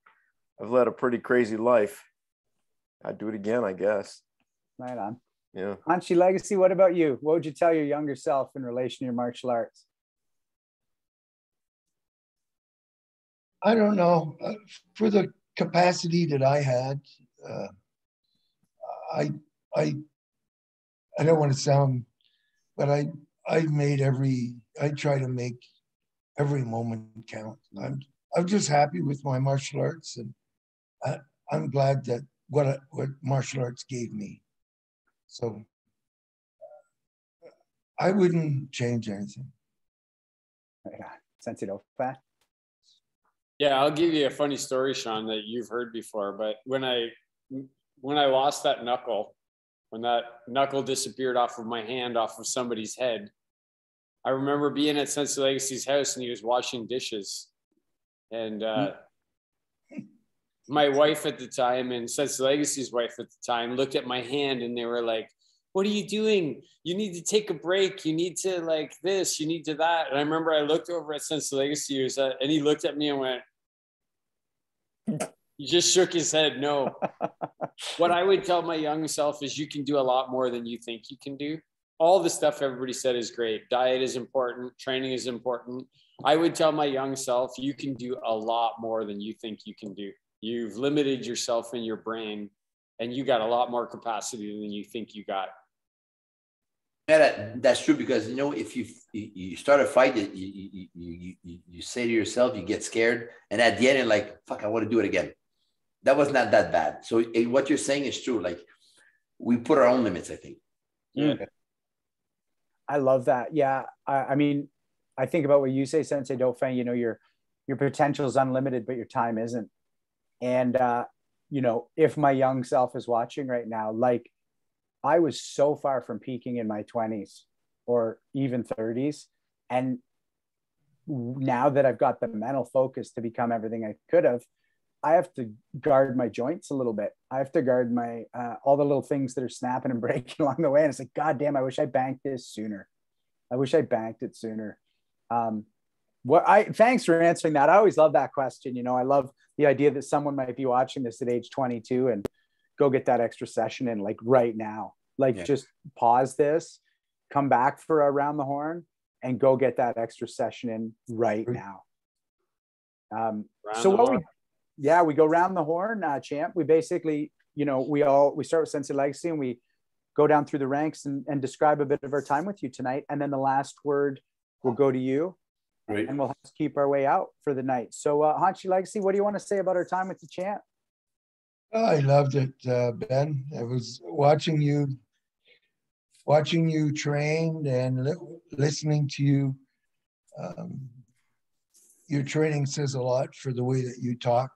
I've led a pretty crazy life. I'd do it again, I guess.
Right on.
Yeah.
Hanshi Legacy, what about you? What would you tell your younger self in relation to your martial arts?
I don't know. For the capacity that I had, I don't want to sound, but I try to make every moment count. I'm just happy with my martial arts, and I'm glad that what martial arts gave me. So I wouldn't change anything.
Yeah, Sensei Dauphin.
Yeah, I'll give you a funny story, Sean, that you've heard before. But when I lost that knuckle, when that knuckle disappeared off of my hand, off of somebody's head, I remember being at Sensei Legacy's house and he was washing dishes. And my wife at the time and Sensei Legacy's wife at the time looked at my hand and they were like, "What are you doing? You need to take a break. You need to like this, you need to that." And I remember I looked over at Sensei Legacy and he looked at me and went, he just shook his head, no. What I would tell my young self is you can do a lot more than you think you can do. All the stuff everybody said is great. Diet is important. Training is important. I would tell my young self, you can do a lot more than you think you can do. You've limited yourself in your brain and you got a lot more capacity than you think you got.
Yeah, that's true, because if you start a fight, you say to yourself, you get scared, and at the end you're like, "Fuck, I want to do it again." That was not that bad. So what you're saying is true. Like we put our own limits, I think.
Yeah. I love that. Yeah, I mean, I think about what you say, Sensei Dauphin. Your potential is unlimited, but your time isn't. And if my young self is watching right now, like, I was so far from peaking in my 20s or even 30s. And now that I've got the mental focus to become everything I could have, I have to guard my joints a little bit. I have to guard my all the little things that are snapping and breaking along the way. And it's like, God damn, I wish I banked this sooner. I wish I banked it sooner. Thanks for answering that. I always love that question. You know, I love the idea that someone might be watching this at age 22 and go get that extra session in like right now. Like just pause this, come back for around the horn, and go get that extra session in right now. So what we go round the horn, champ. We basically, you know, we start with Sensei Legacy and we go down through the ranks and describe a bit of our time with you tonight. And then the last word will go to you. Great. And we'll have to keep our way out for the night. So Hanshi Legacy, what do you want to say about our time with the champ?
Oh, I loved it, Ben. I was watching you train and listening to you. Your training says a lot for the way that you talk.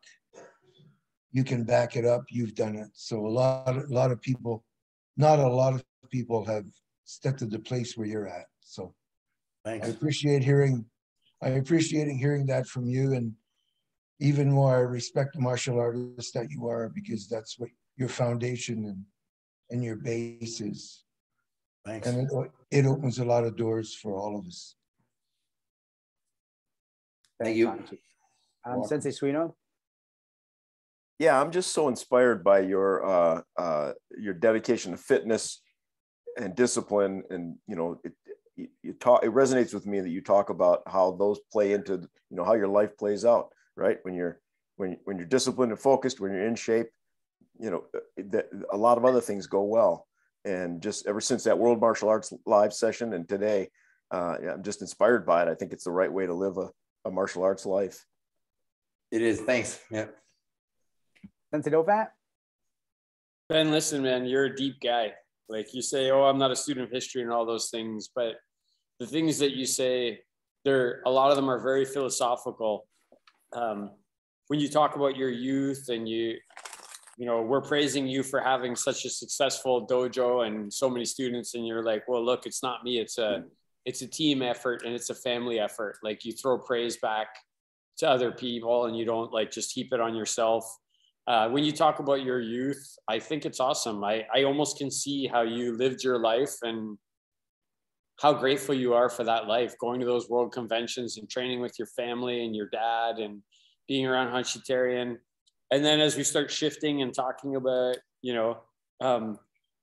You can back it up. You've done it. So a lot of people, not a lot of people have stepped to the place where you're at. So thanks. I appreciate hearing that from you, and even more, I respect the martial artist that you are, because that's what your foundation and your base is. Thanks. And it opens a lot of doors for all of us.
Thank you.
Sensei Suino.
Yeah, I'm just so inspired by your dedication to fitness and discipline, and you know, it resonates with me that you talk about how those play into, you know, how your life plays out, right? When you're disciplined and focused, when you're in shape, you know, a lot of other things go well. And just ever since that World Martial Arts live session and today, I'm just inspired by it. I think it's the right way to live a martial arts life.
It is. Thanks. Yeah.
Sensei Dovat?
Ben, listen, man, you're a deep guy. Like you say, oh, I'm not a student of history and all those things, but the things that you say, a lot of them are very philosophical. When you talk about your youth and you know, we're praising you for having such a successful dojo and so many students, and you're like, well, look, it's not me. It's a team effort and it's a family effort. Like you throw praise back to other people and you don't like just heap it on yourself. When you talk about your youth, I think it's awesome. I almost can see how you lived your life and how grateful you are for that life, going to those world conventions and training with your family and your dad and being around Hanshi Therien. And then as we start shifting and talking about, you know,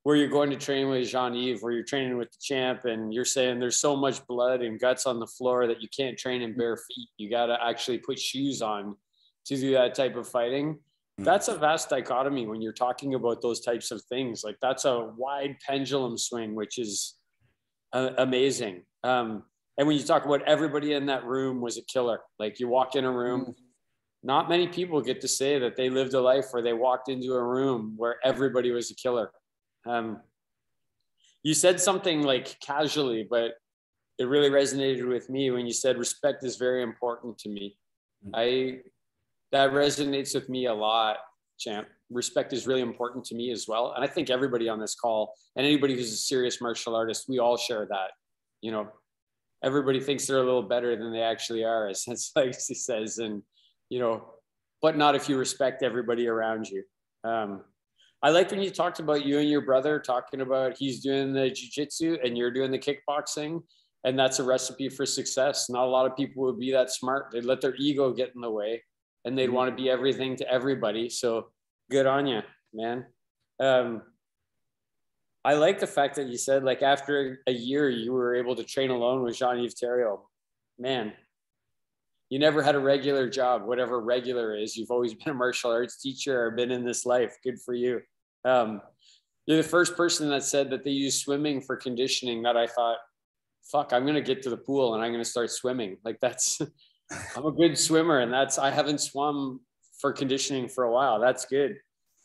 where you're going to train with Jean-Yves, where you're training with the champ, and you're saying there's so much blood and guts on the floor that you can't train in bare feet. You got to actually put shoes on to do that type of fighting. That's a vast dichotomy when you're talking about those types of things. Like that's a wide pendulum swing, which is amazing. And when you talk about everybody in that room was a killer, like you walk in a room, not many people get to say that they lived a life where they walked into a room where everybody was a killer. You said something like casually, but it really resonated with me when you said respect is very important to me. That resonates with me a lot, champ. Respect is really important to me as well. And I think everybody on this call and anybody who's a serious martial artist, we all share that. You know, everybody thinks they're a little better than they actually are, as Sensei Legacy says, and, you know, but not if you respect everybody around you. I like when you talked about you and your brother talking about he's doing the jiu-jitsu and you're doing the kickboxing, and that's a recipe for success. Not a lot of people would be that smart. They'd let their ego get in the way and they'd want to be everything to everybody. So good on you, man. I like the fact that you said, like, after a year, you were able to train alone with Jean-Yves Therien. Man, you never had a regular job, whatever regular is. You've always been a martial arts teacher or been in this life. Good for you. You're the first person that said that they use swimming for conditioning that I thought, fuck, I'm going to get to the pool and I'm going to start swimming. Like that's, I'm a good swimmer, and I haven't swum for conditioning for a while. That's good.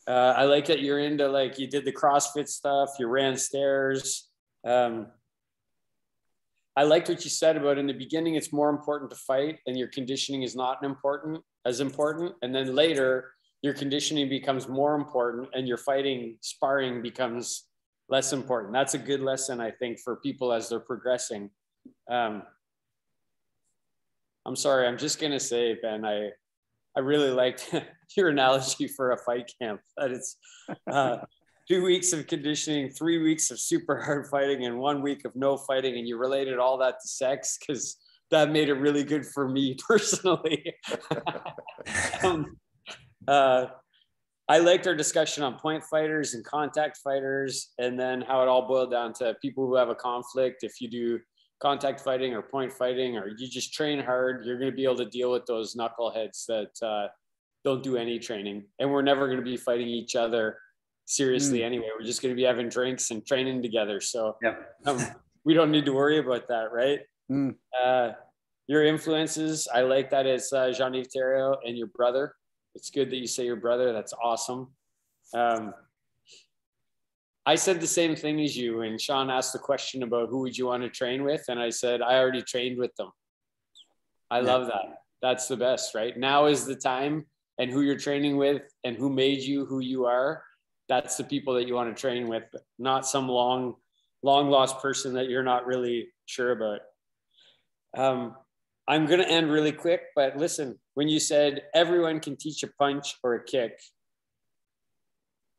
I like that you're into, like, you did the CrossFit stuff, you ran stairs. I liked what you said about in the beginning, it's more important to fight and your conditioning is not as important. And then later your conditioning becomes more important and your sparring becomes less important. That's a good lesson, I think, for people as they're progressing. I'm sorry, I'm just going to say, Ben, I really liked your analogy for a fight camp, that it's 2 weeks of conditioning, 3 weeks of super hard fighting, and 1 week of no fighting. And you related all that to sex, because that made it really good for me personally. I liked our discussion on point fighters and contact fighters, and then how it all boiled down to people who have a conflict. If you do contact fighting or point fighting, or you just train hard, you're going to be able to deal with those knuckleheads that don't do any training. And we're never going to be fighting each other seriously anyway. We're just going to be having drinks and training together. So we don't need to worry about that, right? Your influences, I like that it's Jean-Yves Thériault and your brother. It's good that you say your brother. That's awesome. I said the same thing as you, and Sean asked the question about who would you want to train with, and I said I already trained with them. I love that. That's the best, right? Now is the time, and who you're training with and who made you who you are, that's the people that you want to train with, not some long lost person that you're not really sure about. I'm going to end really quick, but listen, when you said everyone can teach a punch or a kick,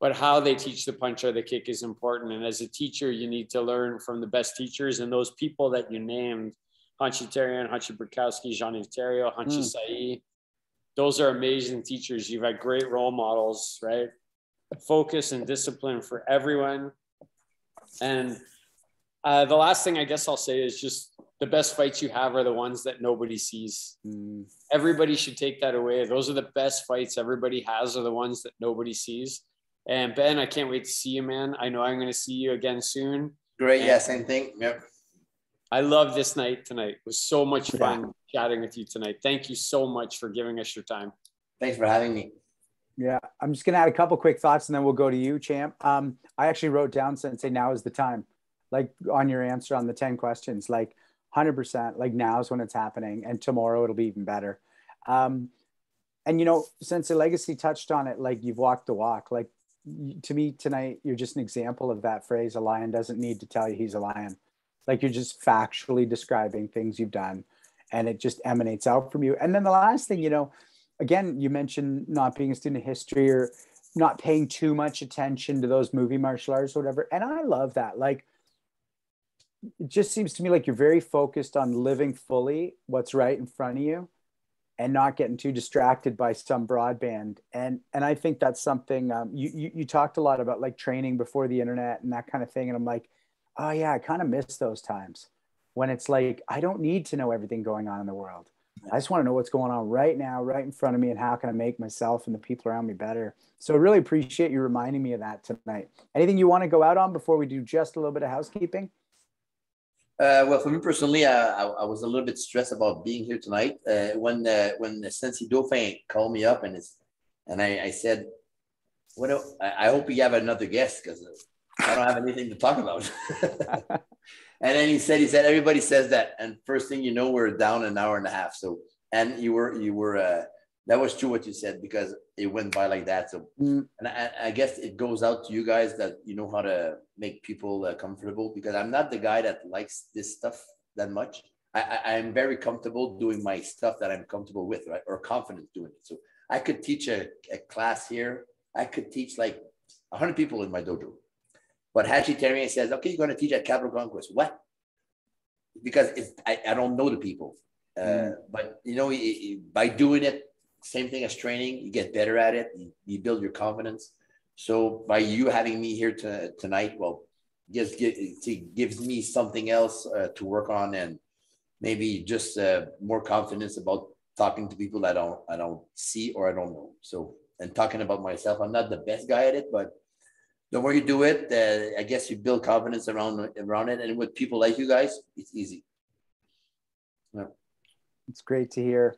but how they teach the punch or the kick is important. And as a teacher, you need to learn from the best teachers, and those people that you named, Hanshi Therien, Hanshi Burkowski, Jean-Yves Thériault, Hanshi Sai, those are amazing teachers. You've had great role models, right? Focus and discipline for everyone. And the last thing I guess I'll say is just the best fights you have are the ones that nobody sees. Everybody should take that away. Those are the best fights everybody has, are the ones that nobody sees. And Ben, I can't wait to see you, man. I know I'm going to see you again soon.
Great. And yeah, same thing. Yep.
I love this night tonight. It was so much fun chatting with you tonight. Thank you so much for giving us your time.
Thanks for having me.
Yeah, I'm just going to add a couple quick thoughts and then we'll go to you, champ. I actually wrote down Sensei, now is the time. Like on your answer on the 10 questions, like 100%, like now is when it's happening, and tomorrow it'll be even better. And, you know, Sensei Legacy touched on it, like you've walked the walk. Like to me tonight, you're just an example of that phrase, a lion doesn't need to tell you he's a lion. Like you're just factually describing things you've done, and it just emanates out from you. And then the last thing, you know, again, you mentioned not being a student of history or not paying too much attention to those movie martial arts or whatever. And I love that. Like, it just seems to me like you're very focused on living fully what's right in front of you and not getting too distracted by some broadband. And I think that's something you talked a lot about, like training before the internet and that kind of thing. And I'm like, oh yeah, I kind of miss those times when it's like, I don't need to know everything going on in the world. I just want to know what's going on right now, right in front of me, and how can I make myself and the people around me better. So I really appreciate you reminding me of that tonight. Anything you want to go out on before we do just a little bit of housekeeping?
Well, for me personally, I was a little bit stressed about being here tonight. When Sensei Dauphin called me up and I said, I hope you have another guest because I don't have anything to talk about. And then he said, everybody says that. And first thing you know, we're down an hour and a half. So, and you were that was true what you said, because it went by like that. So, and I guess it goes out to you guys that you know how to make people comfortable, because I'm not the guy that likes this stuff that much. I'm very comfortable doing my stuff that I'm comfortable with, right? Or confident doing it. So I could teach a class here. I could teach like 100 people in my dojo. But Hanshi Therien says, okay, you're going to teach at Capital Conquest. What? Because I don't know the people. But, you know, by doing it, same thing as training, you get better at it. You build your confidence. So by you having me here tonight, well, it gives me something else to work on, and maybe just more confidence about talking to people that I don't see or I don't know. So, and talking about myself, I'm not the best guy at it, but the more you do it, I guess you build confidence around it. And with people like you guys, it's easy. Yeah.
It's great to hear.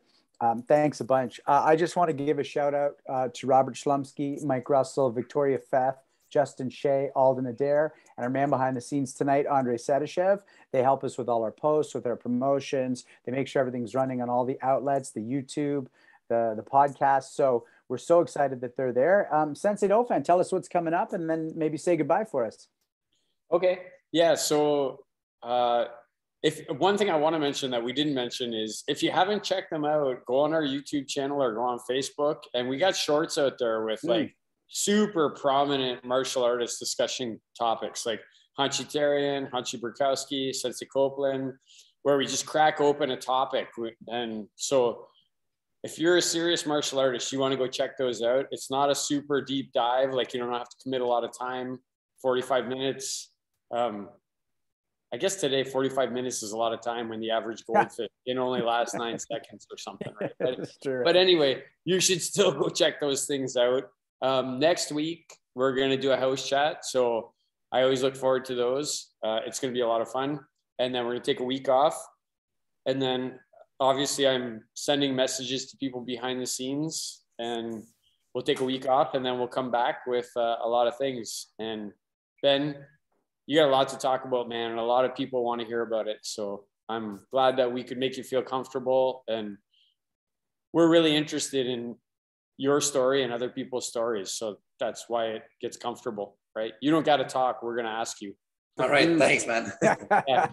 Thanks a bunch. I just want to give a shout out to Robert Schlumsky, Mike Russell, Victoria Feth, Justin Shea, Alden Adair, and our man behind the scenes tonight, Andrei Sedashev. They help us with all our posts, with our promotions. They make sure everything's running on all the outlets, the YouTube, the podcast. So we're so excited that they're there. Sensei Dauphin, tell us what's coming up and then maybe say goodbye for us.
Okay. Yeah. So if one thing I want to mention that we didn't mention is if you haven't checked them out, go on our YouTube channel or go on Facebook. And we got shorts out there with like super prominent martial artists discussing topics like Hanshi Therien, Hanshi Burkowski, Sensei Copeland, where we just crack open a topic. And so if you're a serious martial artist, you want to go check those out. It's not a super deep dive. Like you don't have to commit a lot of time, 45 minutes. I guess today 45 minutes is a lot of time when the average goldfish can only last 9 seconds or something, right? But anyway, you should still go check those things out. Next week, we're going to do a house chat. So I always look forward to those. It's going to be a lot of fun. And then we're going to take a week off. And then obviously I'm sending messages to people behind the scenes, and we'll take a week off, and then we'll come back with a lot of things. And Ben, you got a lot to talk about, man, and a lot of people want to hear about it. So I'm glad that we could make you feel comfortable, and we're really interested in your story and other people's stories. So that's why it gets comfortable, right? You don't got to talk. We're going to ask you.
All right. Thanks, man.
Yeah.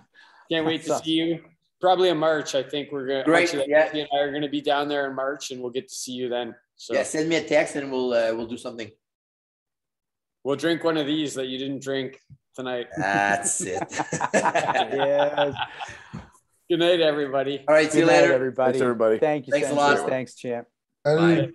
Can't wait to see you. Probably in March. I think we're going to, Hanshi and I are going to be down there in March, and we'll get to see you then. So
yeah, send me a text and we'll do something.
We'll drink one of these that you didn't drink tonight.
That's it.
Yes.
Good night, everybody.
All right. See you later,
everybody.
Thanks, everybody.
Thank you.
Thanks a lot.
Thanks, champ.
Bye.